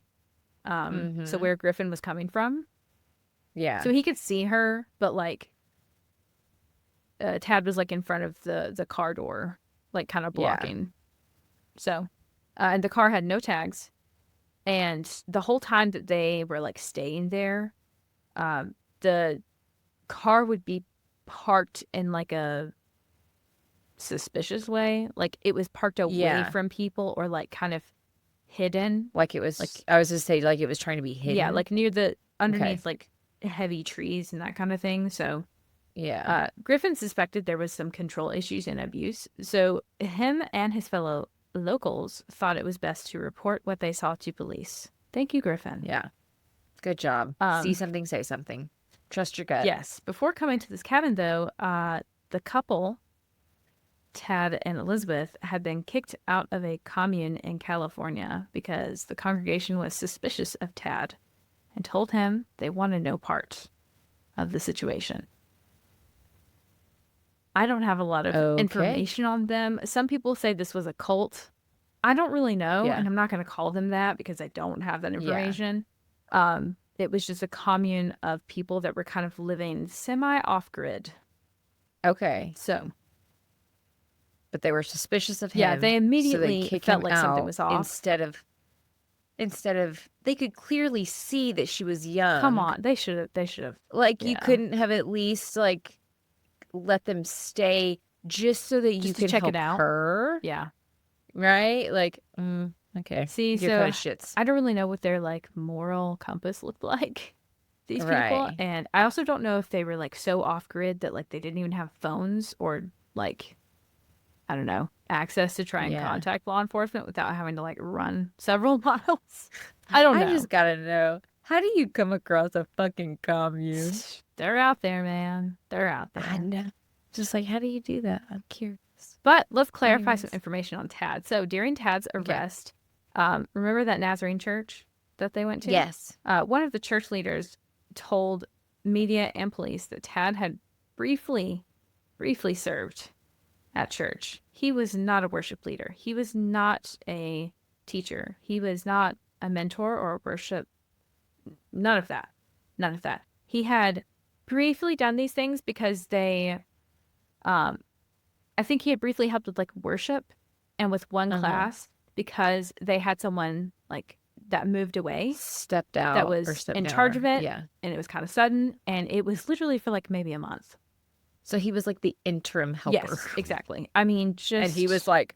So where Griffin was coming from. Yeah. So he could see her, but like Tad was like in front of the car door, like kind of blocking. Yeah. So, and the car had no tags. And the whole time that they were like staying there, the car would be parked in like a suspicious way. Like it was parked away from people or like kind of hidden. Like it was like, I was just saying, like it was trying to be hidden. Yeah, like near the underneath like heavy trees and that kind of thing. So yeah, Griffin suspected there was some control issues and abuse. So him and his fellow locals thought it was best to report what they saw to police. Thank you, Griffin. Yeah, good job. See something, say something. Trust your gut. Yes. Before coming to this cabin, though, the couple, Tad and Elizabeth, had been kicked out of a commune in California because the congregation was suspicious of Tad and told him they wanted no part of the situation. I don't have a lot of information on them. Some people say this was a cult. I don't really know, and I'm not going to call them that because I don't have that information. It was just a commune of people that were kind of living semi-off-grid. Okay. So. But they were suspicious of him. Yeah, they immediately felt like something was off. Instead of, they could clearly see that she was young. Come on, they should have. Like, you couldn't have at least, like, let them stay just so that you could check help it out. Her. Yeah. Right? Like, okay. See, you're so kind of shits. I don't really know what their, like, moral compass looked like. these people. Right. And I also don't know if they were like so off grid that like they didn't even have phones or like, I don't know, access to try and contact law enforcement without having to like run several miles. I don't know. I just gotta know, how do you come across a fucking commune? They're out there, man. They're out there. I know. Just like, how do you do that? I'm curious. But let's clarify some information on Tad. So during Tad's arrest, remember that Nazarene church that they went to? Yes. One of the church leaders told media and police that Tad had briefly served at church. He was not a worship leader. He was not a teacher. He was not a mentor or a worship. None of that. None of that. He had briefly done these things because they, I think he had briefly helped with like worship and with one class because they had someone like that moved away, stepped out, that was in charge of it. Yeah. And it was kind of sudden. And it was literally for like maybe a month. So he was like the interim helper. Yes, exactly. I mean, just. And he was like,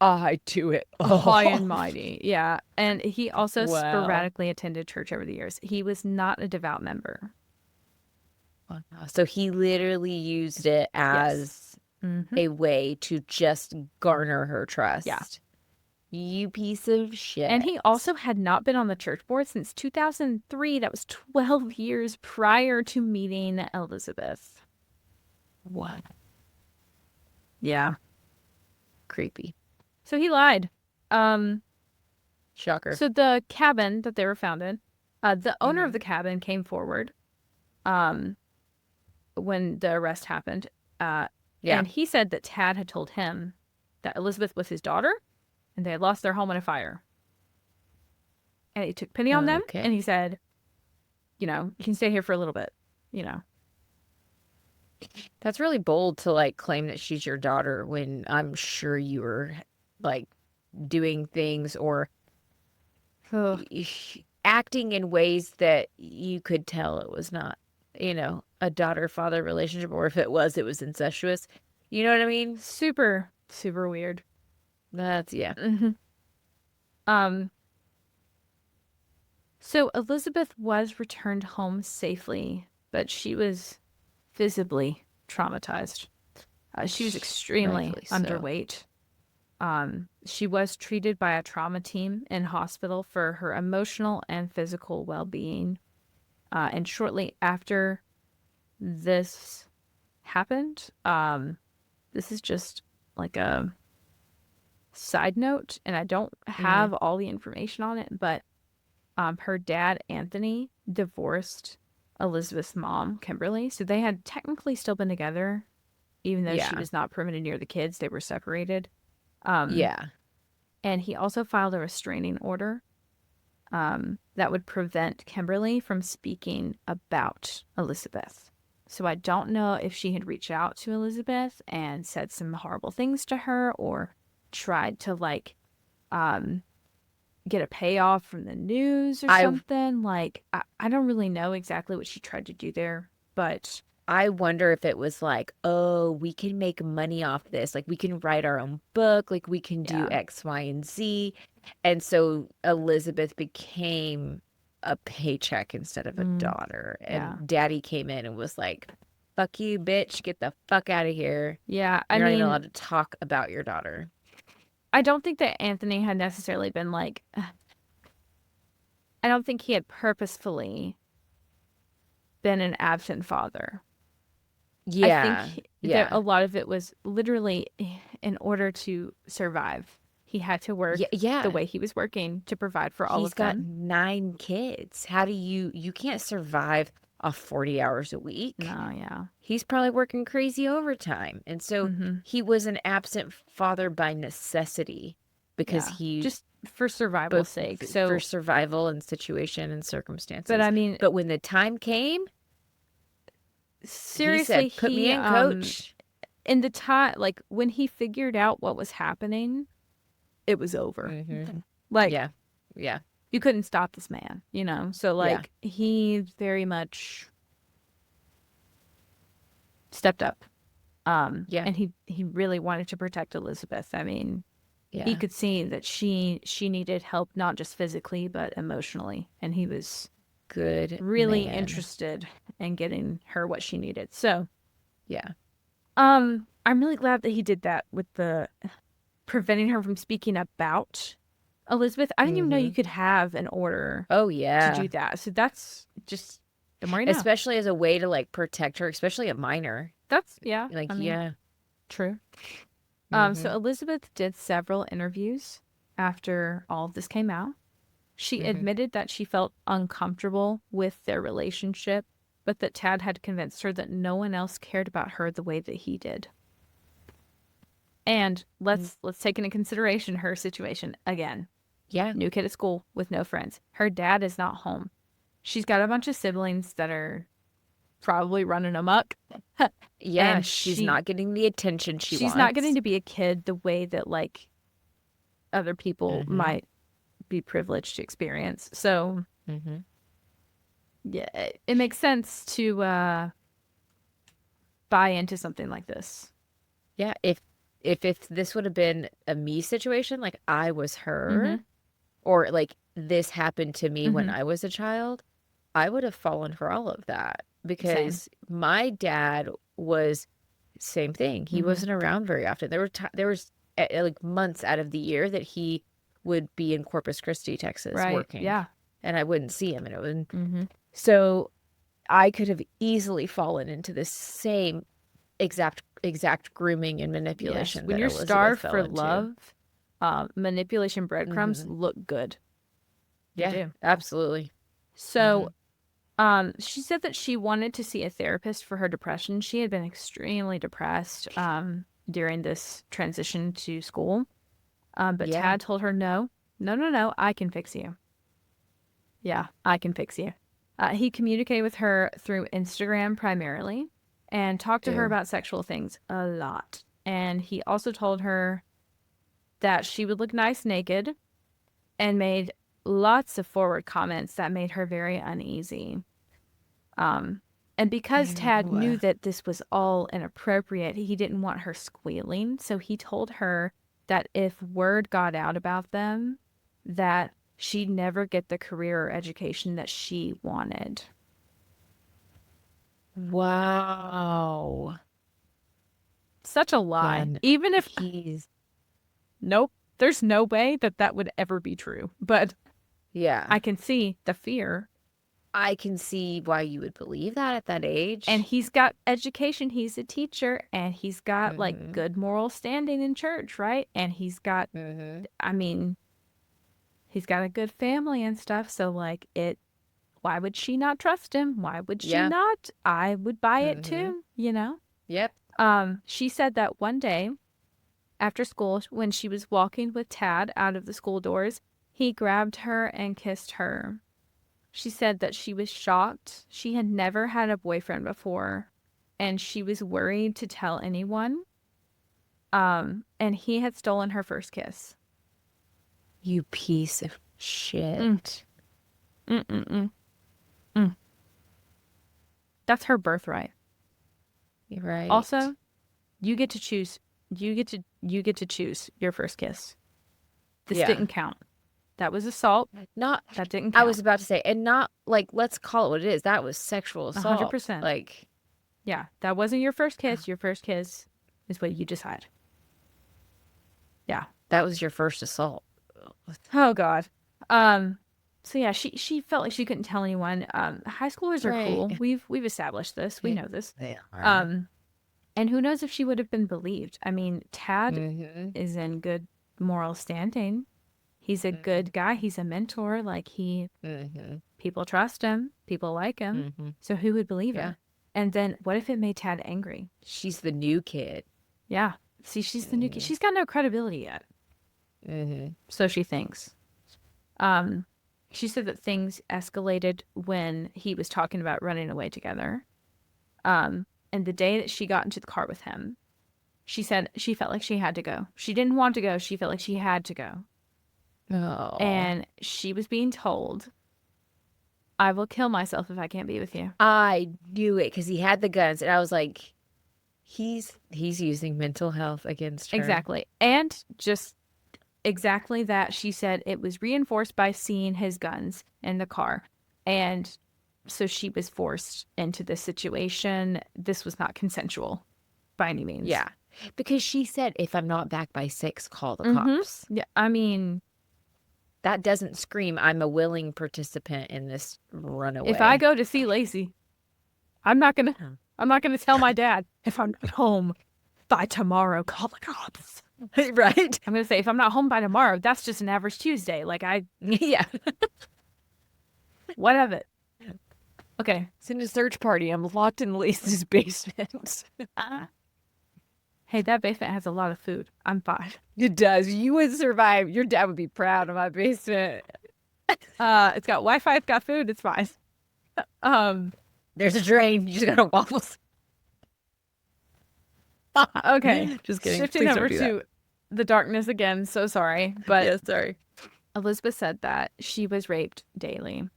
I do it. High and mighty. Yeah. And he also sporadically attended church over the years. He was not a devout member. So he literally used it as a way to just garner her trust. Yeah. You piece of shit. And he also had not been on the church board since 2003. That was 12 years prior to meeting Elizabeth. What? Yeah. Creepy. So he lied. Shocker. So the cabin that they were found in, the owner of the cabin came forward when the arrest happened. And he said that Tad had told him that Elizabeth was his daughter and they had lost their home in a fire. And he took pity on them and he said, you know, you can stay here for a little bit, you know. That's really bold to like claim that she's your daughter when I'm sure you were like doing things or acting in ways that you could tell it was not, you know, a daughter-father relationship, or if it was incestuous. You know what I mean? Super, super weird. That's, yeah. So Elizabeth was returned home safely, but she was visibly traumatized. She was extremely underweight. She was treated by a trauma team in hospital for her emotional and physical well-being. And shortly after this happened, this is just like a side note, and I don't have all the information on it, but her dad, Anthony, divorced Elizabeth's mom, Kimberly. So they had technically still been together, even though she was not permitted near the kids. They were separated. And he also filed a restraining order that would prevent Kimberly from speaking about Elizabeth. So I don't know if she had reached out to Elizabeth and said some horrible things to her or tried to like get a payoff from the news or something. Like, I don't really know exactly what she tried to do there, but I wonder if it was like, oh, we can make money off this. Like, we can write our own book. Like, we can do X, Y, and Z. And so Elizabeth became a paycheck instead of a daughter. And Daddy came in and was like, fuck you, bitch. Get the fuck out of here. Yeah, You're not even allowed to talk about your daughter. I don't think that Anthony had necessarily been like, I don't think he had purposefully been an absent father. Yeah. I think that a lot of it was literally in order to survive. He had to work the way he was working to provide for all of them. He's got 9 kids. How do you can't survive off 40 hours a week? No, yeah. He's probably working crazy overtime. And so he was an absent father by necessity because he just for survival's sake. So for survival and situation and circumstances. But I mean, but when the time came, seriously, he said, put me in, coach. In the time, like when he figured out what was happening, it was over. Like, yeah. You couldn't stop this man, you know? So, like, he very much stepped up. And he really wanted to protect Elizabeth. I mean, he could see that she needed help, not just physically, but emotionally. And he was good really man. interested in getting her what she needed. So, yeah. I'm really glad that he did that with the preventing her from speaking about Elizabeth. I didn't even know you could have an order to do that. So that's just the more you know. Especially as a way to like protect her, especially a minor. That's like, I mean, true. So Elizabeth did several interviews after all of this came out. She admitted that she felt uncomfortable with their relationship, but that Tad had convinced her that no one else cared about her the way that he did. And let's take into consideration her situation again. Yeah. New kid at school with no friends. Her dad is not home. She's got a bunch of siblings that are probably running amok. Yeah, and she's not getting the attention she wants. She's not getting to be a kid the way that like other people might be privileged to experience. So yeah, it makes sense to buy into something like this. Yeah, if this would have been a me situation, like I was her, or like this happened to me when I was a child, I would have fallen for all of that, because my dad was same thing. He wasn't around very often. There was like months out of the year that he would be in Corpus Christi, Texas, working. Yeah, and I wouldn't see him, and it was so I could have easily fallen into this same exact grooming and manipulation. Yes. When you're starved for love, manipulation breadcrumbs look good. Yeah, absolutely. So she said that she wanted to see a therapist for her depression. She had been extremely depressed during this transition to school. But Tad told her, no, I can fix you. Yeah, I can fix you. He communicated with her through Instagram primarily and talked to her about sexual things a lot. And he also told her that she would look nice naked and made lots of forward comments that made her very uneasy. And because Tad knew that this was all inappropriate, he didn't want her squealing. So he told her that if word got out about them, that she'd never get the career or education that she wanted. Wow. Such a lie. Man, even if Nope. There's no way that would ever be true. But yeah, I can see the fear. I can see why you would believe that at that age. And he's got education. He's a teacher, and he's got like good moral standing in church, right? And he's got, I mean, he's got a good family and stuff. So like why would she not trust him? Why would she not? I would buy it too, you know? Yep. She said that one day after school, when she was walking with Tad out of the school doors, he grabbed her and kissed her. She said that she was shocked. She had never had a boyfriend before, and she was worried to tell anyone. And he had stolen her first kiss. You piece of shit. That's her birthright. You're right. Also, you get to choose. You get to choose your first kiss. This didn't count. That was assault. That didn't count. I was about to say, and not like, let's call it what it is. That was sexual assault. 100%. Like, yeah, that wasn't your first kiss. Your first kiss is what you decide. Yeah, that was your first assault. Oh God. So yeah, she felt like she couldn't tell anyone. High schoolers are cool. We've established this. We know this. And who knows if she would have been believed. I mean, Tad is in good moral standing. He's a good guy. He's a mentor. Like people trust him. People like him. So who would believe her? And then what if it made Tad angry? She's the new kid. Yeah. See, she's the new kid. She's got no credibility yet. So she thinks. She said that things escalated when he was talking about running away together. And the day that she got into the car with him, she said she felt like she had to go. She didn't want to go. She felt like she had to go. Oh. And she was being told, I will kill myself if I can't be with you. I knew it because he had the guns. And I was like, he's using mental health against her. Exactly. And just exactly that. She said it was reinforced by seeing his guns in the car. And so she was forced into this situation. This was not consensual by any means. Yeah. Because she said, if I'm not back by 6, call the cops. Yeah. I mean, that doesn't scream, I'm a willing participant in this runaway. if I go to see Laci, I'm not gonna tell my dad, if I'm not home by tomorrow, call the cops. Right. I'm gonna say, if I'm not home by tomorrow, that's just an average Tuesday. Like yeah. What of it? Okay. It's in a search party. I'm locked in Laci's basement. Hey, that basement has a lot of food. I'm fine. It does. You would survive. Your dad would be proud of my basement. It's got Wi-Fi. It's got food. It's fine. There's a drain. You just gotta waffles. Okay. Just kidding. Shifting Please over don't do to the darkness again. So sorry, but yeah, sorry. Elizabeth said that she was raped daily.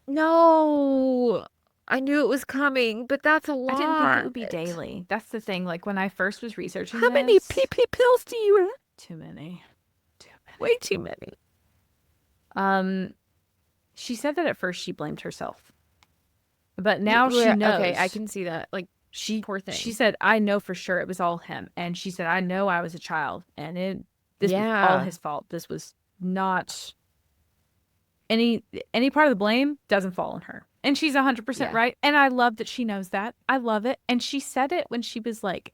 No, I knew it was coming, but that's a lot. I didn't think it would be daily. That's the thing. Like when I first was researching How many PP pills do you have? Too many. Way too many. She said that at first she blamed herself, but now she knows. Okay, I can see that. Like poor thing. She said, "I know for sure it was all him," and she said, "I know I was a child, and this was all his fault. This was not any part of the blame doesn't fall on her." And she's 100% right. And I love that she knows that. I love it. And she said it when she was like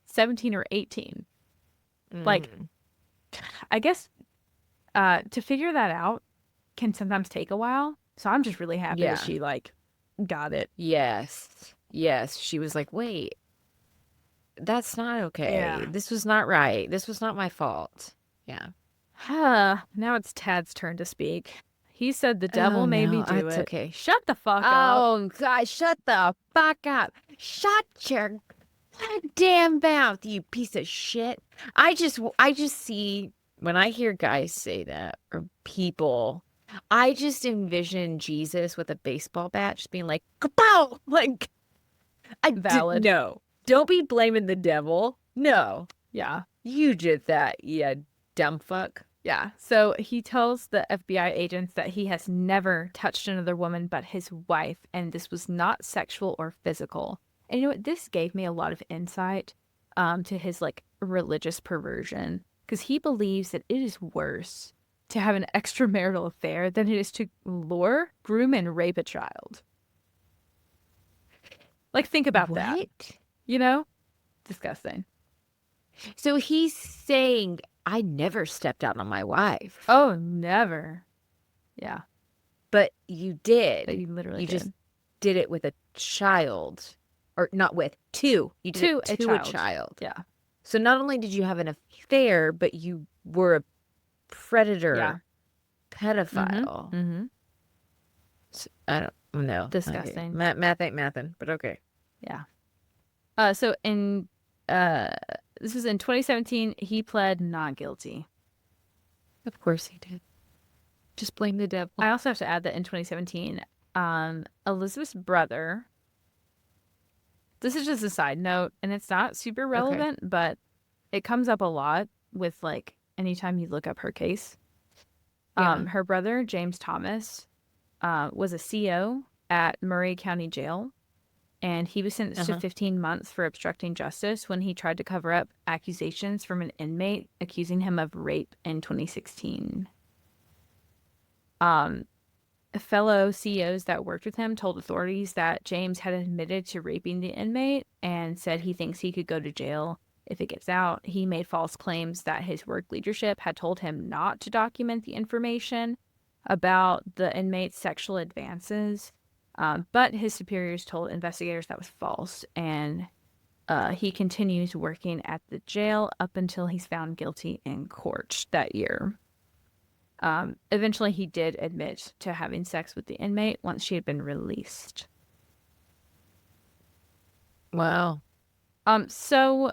17 or 18. Like, I guess to figure that out can sometimes take a while. So I'm just really happy that she like got it. Yes. Yes. She was like, wait, that's not okay. Yeah. This was not right. This was not my fault. Yeah. Now it's Tad's turn to speak. He said the devil made me do it. Okay. Shut the fuck up. Oh, God, shut the fuck up. Shut your goddamn mouth, you piece of shit. I just see, when I hear guys say that, or people, I just envision Jesus with a baseball bat just being like, kapow! Like, Valid. No. Don't be blaming the devil. No. Yeah. You did that, you dumb fuck. Yeah. So he tells the FBI agents that he has never touched another woman but his wife, and this was not sexual or physical. And you know what? This gave me a lot of insight to his like religious perversion, because he believes that it is worse to have an extramarital affair than it is to lure, groom, and rape a child. Like, think about that. You know? Disgusting. So he's saying, I never stepped out on my wife. Oh, never. Yeah. But you did. But you literally just did it with a child. Or not with, two. You did it to a child. Yeah. So not only did you have an affair, but you were a predator, pedophile. Mm-hmm. So, I don't know. Disgusting. Okay. Math ain't mathin', but okay. Yeah. So in this was in 2017, he pled not guilty. Of course he did. Just blame the devil. I also have to add that in 2017, Elizabeth's brother, this is just a side note, and it's not super relevant, but it comes up a lot with, like, anytime you look up her case. Her brother, James Thomas, was a CO at Murray County Jail, and he was sentenced to 15 months for obstructing justice when he tried to cover up accusations from an inmate accusing him of rape in 2016. Fellow CEOs that worked with him told authorities that James had admitted to raping the inmate and said he thinks he could go to jail if it gets out. He made false claims that his work leadership had told him not to document the information about the inmate's sexual advances, but his superiors told investigators that was false, and he continues working at the jail up until he's found guilty in court that year. Eventually, he did admit to having sex with the inmate once she had been released. Wow. So,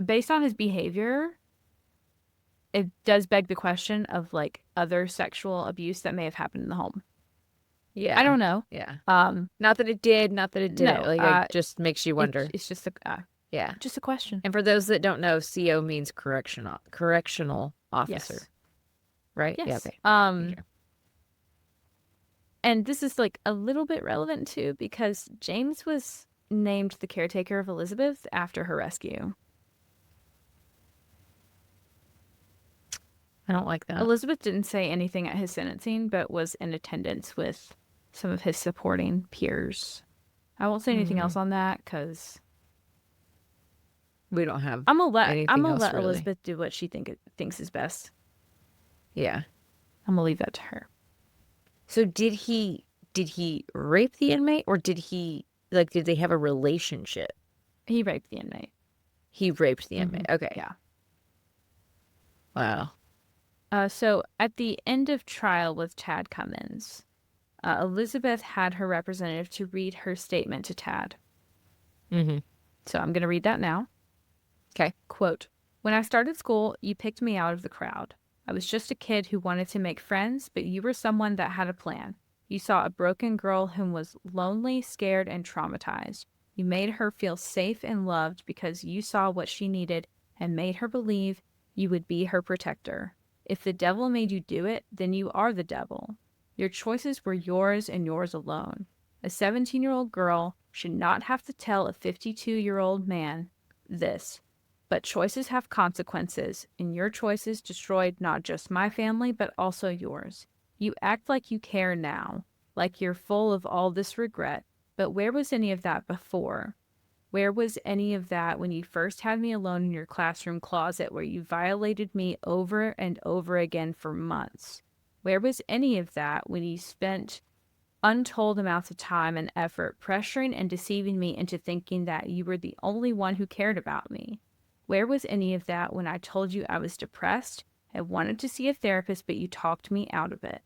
based on his behavior, it does beg the question of, like, other sexual abuse that may have happened in the home. Yeah. I don't know. Yeah. Not that it did, not that it didn't. No, like, it just makes you wonder. It's just a just a question. And for those that don't know, CO means correctional officer. Yes. Right? Yes. Yeah, okay. And this is like a little bit relevant too, because James was named the caretaker of Elizabeth after her rescue. I don't like that. Elizabeth didn't say anything at his sentencing, but was in attendance with some of his supporting peers. I won't say anything else on that because we don't have. I'm gonna let really. Elizabeth do what she thinks is best. Yeah, I'm gonna leave that to her. So did he rape the inmate, or did they have a relationship? He raped the inmate. He raped the inmate. Okay. Yeah. Wow. So at the end of trial with Tad Cummins, Elizabeth had her representative to read her statement to Tad. Mm-hmm. So I'm going to read that now. Okay. Quote, "When I started school, you picked me out of the crowd. I was just a kid who wanted to make friends, but you were someone that had a plan. You saw a broken girl who was lonely, scared, and traumatized. You made her feel safe and loved because you saw what she needed and made her believe you would be her protector. If the devil made you do it, then you are the devil. Your choices were yours and yours alone. A 17-year-old girl should not have to tell a 52-year-old man this. But choices have consequences, and your choices destroyed not just my family, but also yours. You act like you care now, like you're full of all this regret, but where was any of that before? Where was any of that when you first had me alone in your classroom closet where you violated me over and over again for months? Where was any of that when you spent untold amounts of time and effort pressuring and deceiving me into thinking that you were the only one who cared about me? Where was any of that when I told you I was depressed and wanted to see a therapist, but you talked me out of it?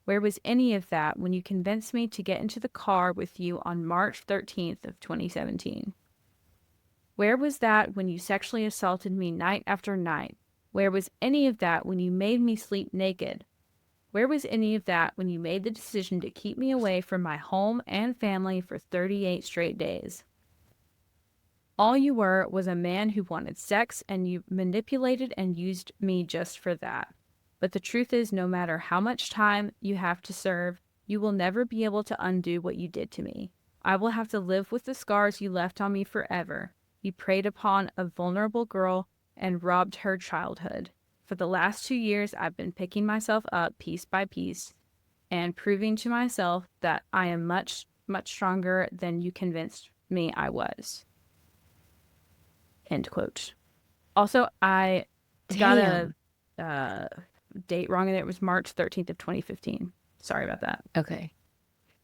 Where was any of that when you convinced me to get into the car with you on March 13th of 2017? Where was that when you sexually assaulted me night after night? Where was any of that when you made me sleep naked? Where was any of that when you made the decision to keep me away from my home and family for 38 straight days? All you were was a man who wanted sex, and you manipulated and used me just for that. But the truth is, no matter how much time you have to serve, you will never be able to undo what you did to me. I will have to live with the scars you left on me forever. You preyed upon a vulnerable girl and robbed her childhood. For the last 2 years, I've been picking myself up piece by piece and proving to myself that I am much, much stronger than you convinced me I was." End quote. Also, I got a date wrong in it. It was March 13th of 2015. Sorry about that. Okay.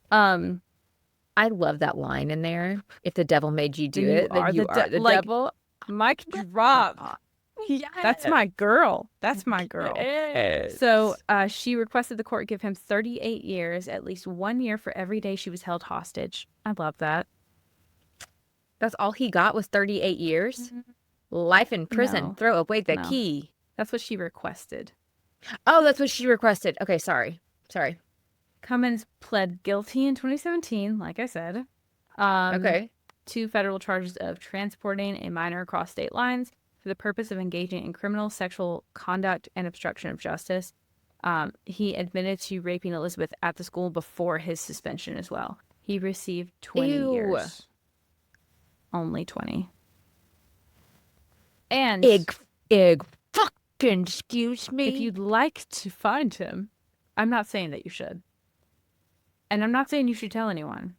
I love that line in there. If the devil made you do it, then you are the devil. Mic drop. Yes. That's my girl. That's my girl. Yes. So she requested the court give him 38 years, at least 1 year for every day she was held hostage. I love that. That's all he got was 38 years? Mm-hmm. Life in prison. No. Throw away the key. That's what she requested. Oh, that's what she requested. Okay, sorry. Cummins pled guilty in 2017, like I said. Okay. To federal charges of transporting a minor across state lines for the purpose of engaging in criminal sexual conduct and obstruction of justice. He admitted to raping Elizabeth at the school before his suspension as well. He received 20 years. Only 20. And egg fucking excuse me. If you'd like to find him, I'm not saying that you should. And I'm not saying you should tell anyone.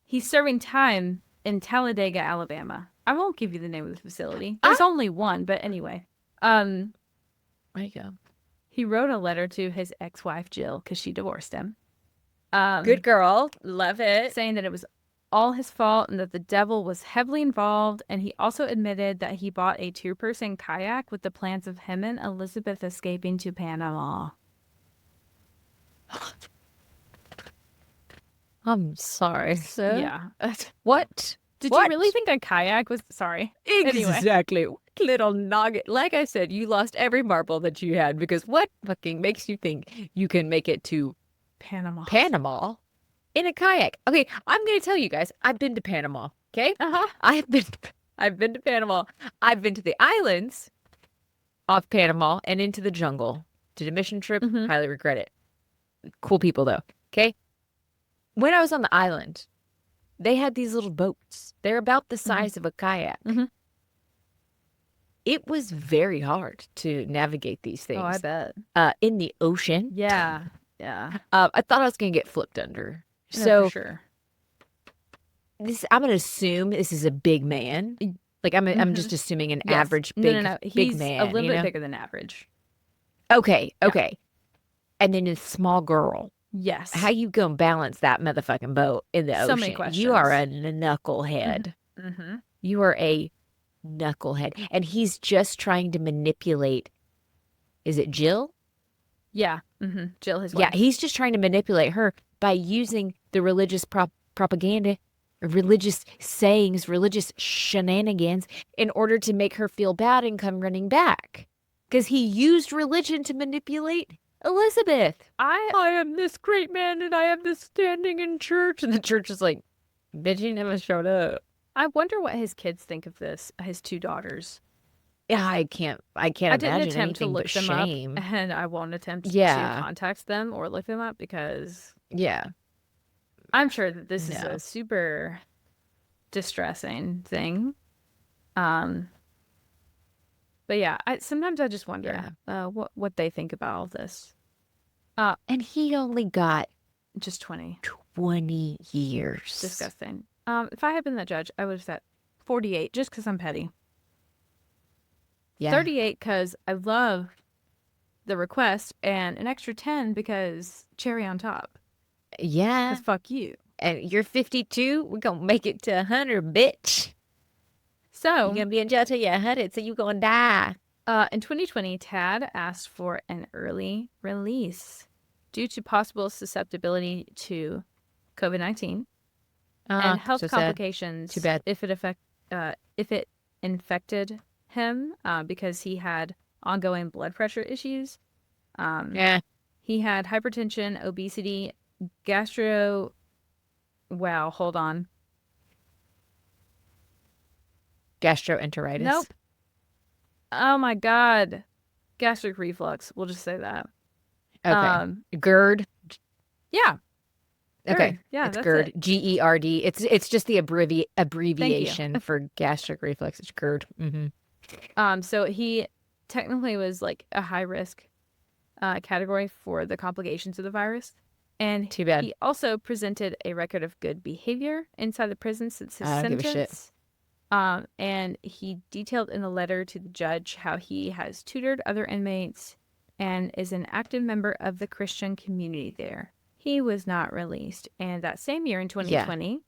He's serving time in Talladega, Alabama. I won't give you the name of the facility. There's only one, but anyway. There you go. He wrote a letter to his ex-wife, Jill, because she divorced him. Good girl. Love it. Saying that it was all his fault and that the devil was heavily involved. And he also admitted that he bought a 2-person kayak with the plans of him and Elizabeth escaping to Panama. I'm sorry. So, yeah. What? Did you really think a kayak was... Sorry. Exactly. Anyway. Little nugget. Like I said, you lost every marble that you had because what fucking makes you think you can make it to Panama in a kayak? Okay, I'm going to tell you guys, I've been to Panama, okay? Uh-huh. I've been to Panama. I've been to the islands of Panama and into the jungle. Did a mission trip. Mm-hmm. Highly regret it. Cool people, though. Okay. When I was on the island, they had these little boats. They're about the size of a kayak. It was very hard to navigate these things. Oh, I bet. In the ocean. Yeah. Yeah. I thought I was going to get flipped under. No, So for sure. I'm going to assume this is a big man. Like I'm just assuming an average big No. big He's man. a little bit bigger than average. Okay. And then a small girl. Yes. How you gonna balance that motherfucking boat in the ocean? So many questions. You are a knucklehead. You are a knucklehead. And he's just trying to manipulate. Is it Jill? Yeah. Jill, his wife. Yeah, he's just trying to manipulate her by using the religious propaganda, religious sayings, religious shenanigans in order to make her feel bad and come running back. Because he used religion to manipulate Elizabeth. I am this great man and I have this standing in church. And the church is like, bitch, you never showed up. I wonder what his kids think of this, his 2 daughters. Yeah, I can't I imagine didn't attempt to anything look but them shame. up, and I won't attempt to contact them or look them up because I'm sure that this is a super distressing thing. But yeah, sometimes I just wonder what they think about all this. And he only got just 20 years. Disgusting. If I had been that judge, I would have said 48 just because I'm petty. Yeah. 38 because I love the request, and an extra 10 because cherry on top. Yeah. Because fuck you. And you're 52, we're going to make it to 100, bitch. So, you're going to be in jail till you're 100, so you're going to die. In 2020, Tad asked for an early release due to possible susceptibility to COVID-19 and health complications. Too bad. If it infected him, because he had ongoing blood pressure issues. He had hypertension, obesity, gastroenteritis. Nope. Oh my God. Gastric reflux. We'll just say that. Okay. GERD. Yeah. Okay. GERD. Yeah, it's that's GERD. it. GERD. It's just the abbreviation for gastric reflux. It's GERD. So he technically was like a high risk category for the complications of the virus. And too bad. He also presented a record of good behavior inside the prison since his sentence. Give a shit. And he detailed in a letter to the judge how he has tutored other inmates and is an active member of the Christian community there. He was not released. And that same year in 2020,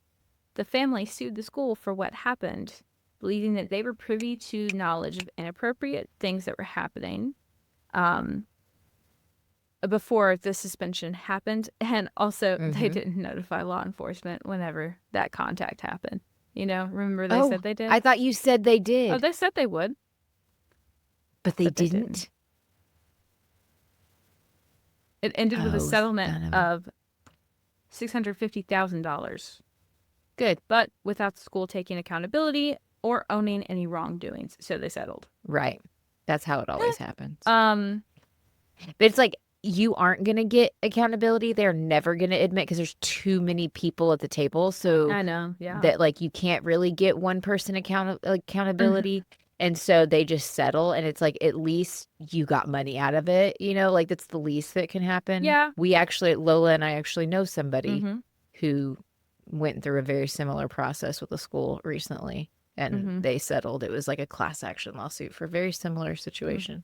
the family sued the school for what happened, believing that they were privy to knowledge of inappropriate things that were happening before the suspension happened. And also they didn't notify law enforcement whenever that contact happened. You know, remember they said they did? I thought you said they did. Oh, they said they would. But they didn't? It ended with a settlement of $650,000. Good. But without the school taking accountability or owning any wrongdoings. So they settled. Right. That's how it always happens. But it's like, you aren't going to get accountability. They're never going to admit because there's too many people at the table. So I know, yeah. That like you can't really get one person accountability. And so they just settle. And it's like, at least you got money out of it. You know, like that's the least that can happen. Yeah. Lola and I actually know somebody who went through a very similar process with the school recently. And they settled. It was like a class action lawsuit for a very similar situation.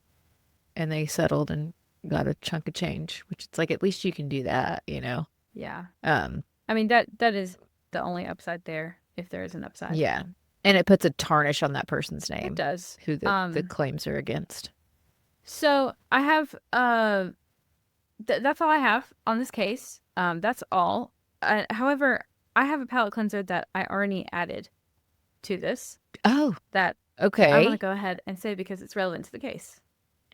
And they settled and got a chunk of change, which it's like, at least you can do that, you know? Yeah. I mean, that is the only upside there, if there is an upside. Yeah. And it puts a tarnish on that person's name. It does. Who the claims are against. So I have, that's all I have on this case. That's all. However, I have a palate cleanser that I already added to this. Oh. That okay. I want to go ahead and say because it's relevant to the case.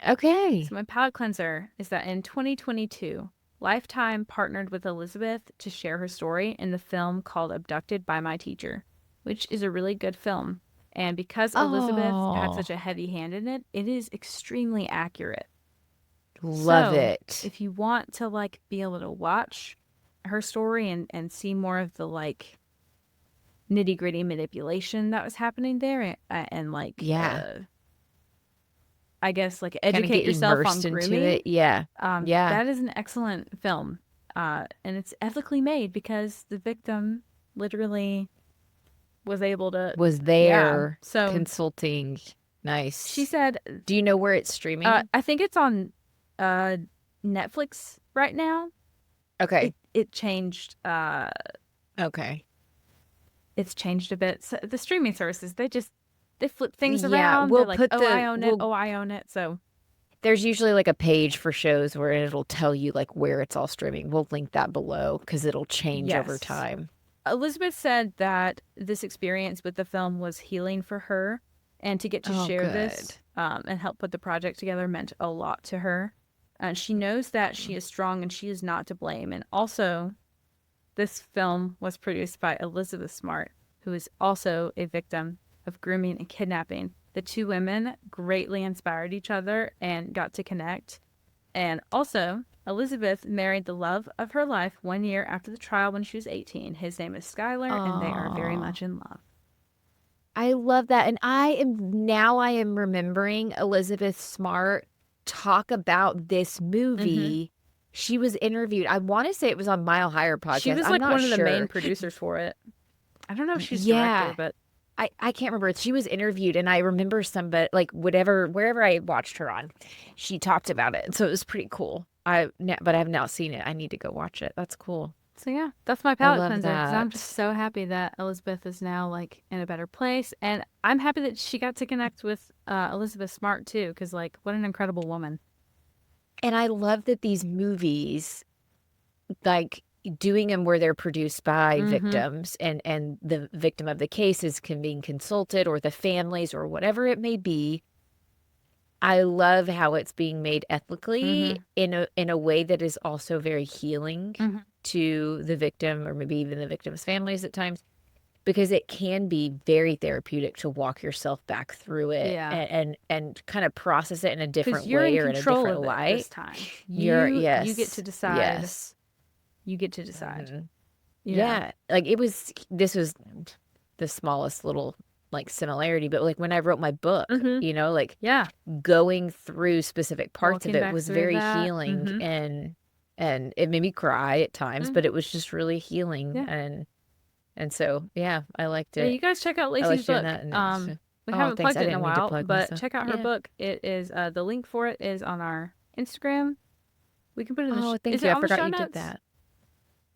Okay. So my palate cleanser is that in 2022, Lifetime partnered with Elizabeth to share her story in the film called Abducted by My Teacher, which is a really good film. And because Elizabeth had such a heavy hand in it, it is extremely accurate. Love it. If you want to like be able to watch her story and see more of the like nitty gritty manipulation that was happening there and like I guess like educate yourself on grooming. It. Yeah. That is an excellent film. And it's ethically made because the victim literally was there so consulting. Nice. She said, do you know where it's streaming? I think it's on Netflix right now. Okay. It changed. Okay. It's changed a bit. So the streaming services, they flip things around. We'll put I own it. I own it. So there's usually like a page for shows where it'll tell you like where it's all streaming. We'll link that below because it'll change over time. Elizabeth said that this experience with the film was healing for her, and to get to share this and help put the project together meant a lot to her. And she knows that she is strong and she is not to blame. And also, this film was produced by Elizabeth Smart, who is also a victim of grooming and kidnapping. The two women greatly inspired each other and got to connect. And also, Elizabeth married the love of her life 1 year after the trial when she was 18. His name is Skylar, and they are very much in love. I love that. And I am remembering Elizabeth Smart talk about this movie. Mm-hmm. She was interviewed. I want to say it was on Mile Higher podcast. She was like one of the main producers for it. I don't know if she's director, but I can't remember. She was interviewed, and I remember somebody like wherever I watched her on, she talked about it. So it was pretty cool. But I have not seen it. I need to go watch it. That's cool. So yeah, that's my palate cleanser. I'm just so happy that Elizabeth is now like in a better place, and I'm happy that she got to connect with Elizabeth Smart too, because like what an incredible woman. And I love that these movies, like doing them where they're produced by victims, and the victim of the case is being consulted, or the families, or whatever it may be. I love how it's being made ethically in a way that is also very healing to the victim, or maybe even the victim's families at times, because it can be very therapeutic to walk yourself back through it and kind of process it in a different way or in a different light. This time. You get to decide. Yes. You get to decide. Yeah. Like this was the smallest little like similarity, but like when I wrote my book, you know, like going through specific parts of it was very healing, and it made me cry at times, but it was just really healing, and so I liked it. Yeah, you guys check out Laci's book. We haven't plugged it in a while, but check out her book. It is the link for it is on our Instagram. We can put it in the thank you. I forgot you did that.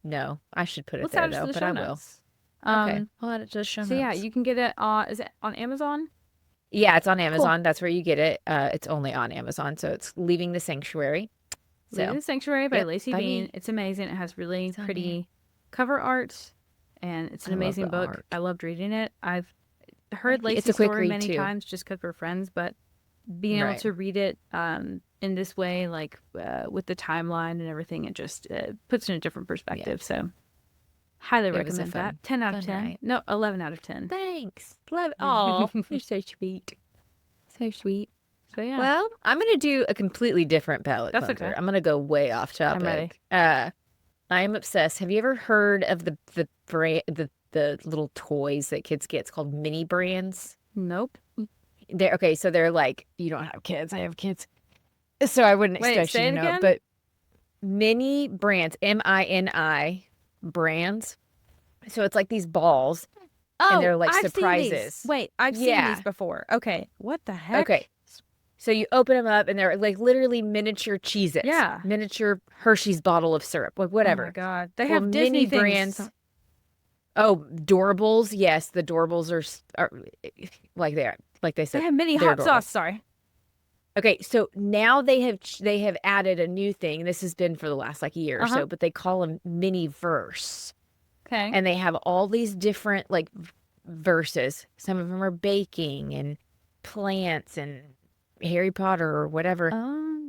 No, I should put it there though, but I will. Okay, I'll add it to the show notes. So yeah, you can get it is it on Amazon? Yeah, it's on Amazon. Cool. That's where you get it. It's only on Amazon, so it's Leaving the Sanctuary. Leaving the Sanctuary by Laci Bean. It's amazing. It has really pretty cover art, and it's an amazing book. Art. I loved reading it. I've heard Laci's story many times just because we're friends, but being able to read it in this way, like with the timeline and everything, it just puts it in a different perspective. So highly recommend that. 10 out of 10. Night. No, 11 out of 10. Thanks. Love it. Oh, you're so sweet. So sweet. So yeah. Well, I'm going to do a completely different palette cleanser. That's okay. I'm going to go way off topic. I'm ready. I am obsessed. Have you ever heard of the little toys that kids get? It's called mini brands. Nope. So they're like, you don't have kids. I have kids. So I wouldn't expect you to know. Again? But mini brands, MINI brands. So it's like these balls. And they're like surprises. Wait, I've seen these before. Okay. What the heck? Okay. So you open them up and they're like literally miniature Cheez-Its. Yeah. Miniature Hershey's bottle of syrup. Like whatever. Oh my God. They have Disney mini brands. Oh, Doorables. Yes, the Doorables are like they're like they said. They have mini hot sauce. Sorry. Okay, so now they have added a new thing. This has been for the last like year or so, but they call them mini verse. Okay. And they have all these different like verses. Some of them are baking and plants and Harry Potter or whatever.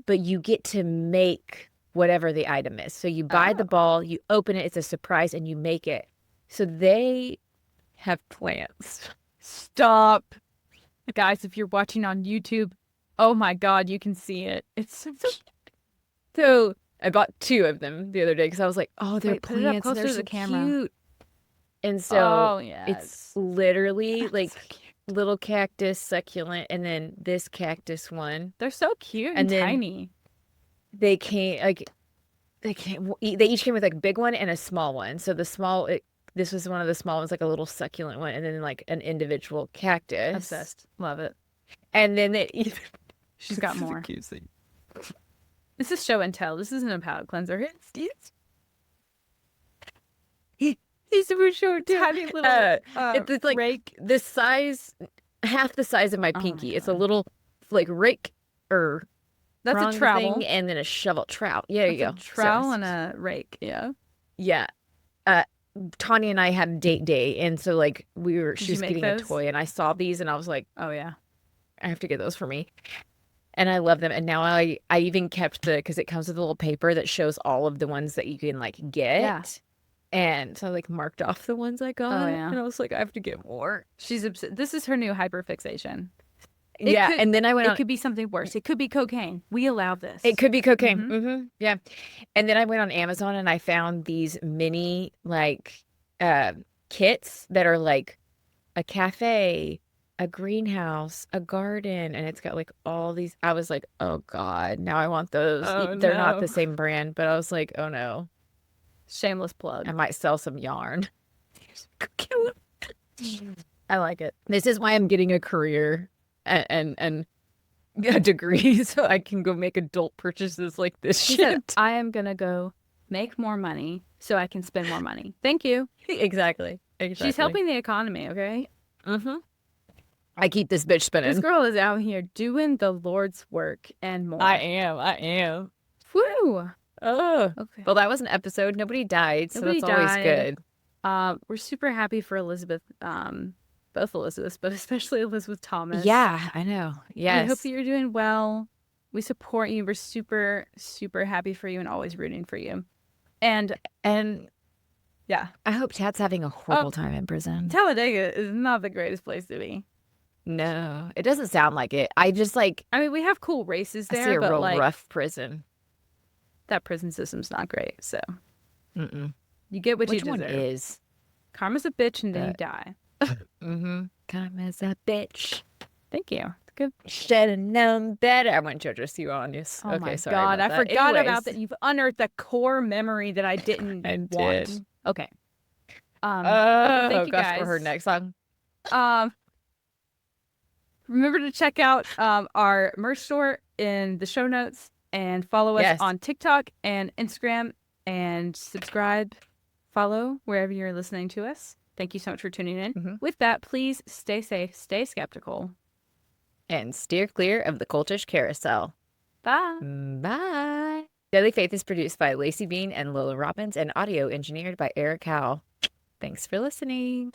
But you get to make whatever the item is. So you buy the ball, you open it, it's a surprise, and you make it. So they have plants. Stop. Guys, if you're watching on YouTube, oh my God, you can see it. It's so cute. So I bought 2 of them the other day because I was like, oh, they're Put it up plants. closer They're to so the camera. cute. And so yes. it's literally like so cute. little cactus, succulent, and then this cactus one. They're so cute and tiny. They each came with like a big one and a small one. So this was one of the small ones, like a little succulent one, and then like an individual cactus. Obsessed. Love it. And then she's got more. This is show and tell. This isn't a palate cleanser. He's super short, too. Tiny little it's like rake. the size, half the size of my pinky. It's a little like rake or that's a trowel thing, and then a shovel trowel. Yeah, there you go. A trowel and a rake. Yeah. Yeah. Tanya and I had a date day, and so like she was getting a toy, and I saw these, and I was like, oh yeah, I have to get those for me. And I love them. And now I even kept because it comes with a little paper that shows all of the ones that you can like get. Yeah. And so I like marked off the ones I got. Oh, yeah. And I was like, I have to get more. She's this is her new hyperfixation. And then I went It could be something worse. It could be cocaine. We allow this. It could be cocaine. Mm-hmm. Yeah. And then I went on Amazon and I found these mini like kits that are like a cafe, a greenhouse, a garden, and it's got like all these. I was like, oh God, now I want those. They're not the same brand, but I was like, oh no. Shameless plug. I might sell some yarn. I like it. This is why I'm getting a career and a degree so I can go make adult purchases like this shit. I am going to go make more money so I can spend more money. Thank you. Exactly. She's helping the economy, okay? Mm-hmm. I keep this bitch spinning. This girl is out here doing the Lord's work and more. I am. Woo! Oh, okay. Well, that was an episode. Nobody died, so that's always good. We're super happy for Elizabeth, both Elizabeths, but especially Elizabeth Thomas. Yeah, I know. Yes. We hope that you're doing well. We support you. We're super, super happy for you and always rooting for you. And yeah, I hope Chad's having a horrible time in prison. Talladega is not the greatest place to be. No, it doesn't sound like it. I mean, we have cool races there, I see a but real like rough prison. That prison system's not great, so you get what you deserve. Which one is? Karma's a bitch and then you die. Karma's a bitch. Thank you. Good. Should have known better. I went JoJo see you on this. Oh okay, my sorry God, I forgot about that. You've unearthed a core memory that I didn't want. Did. Okay. Thank you gosh, guys for her next song. Remember to check out our merch store in the show notes and follow us on TikTok and Instagram and subscribe, follow wherever you're listening to us. Thank you so much for tuning in. With that, please stay safe, stay skeptical, and steer clear of the cultish carousel. Bye. Bye. Deadly Faith is produced by Laci Bean and Lola Robbins and audio engineered by Eric Howell. Thanks for listening.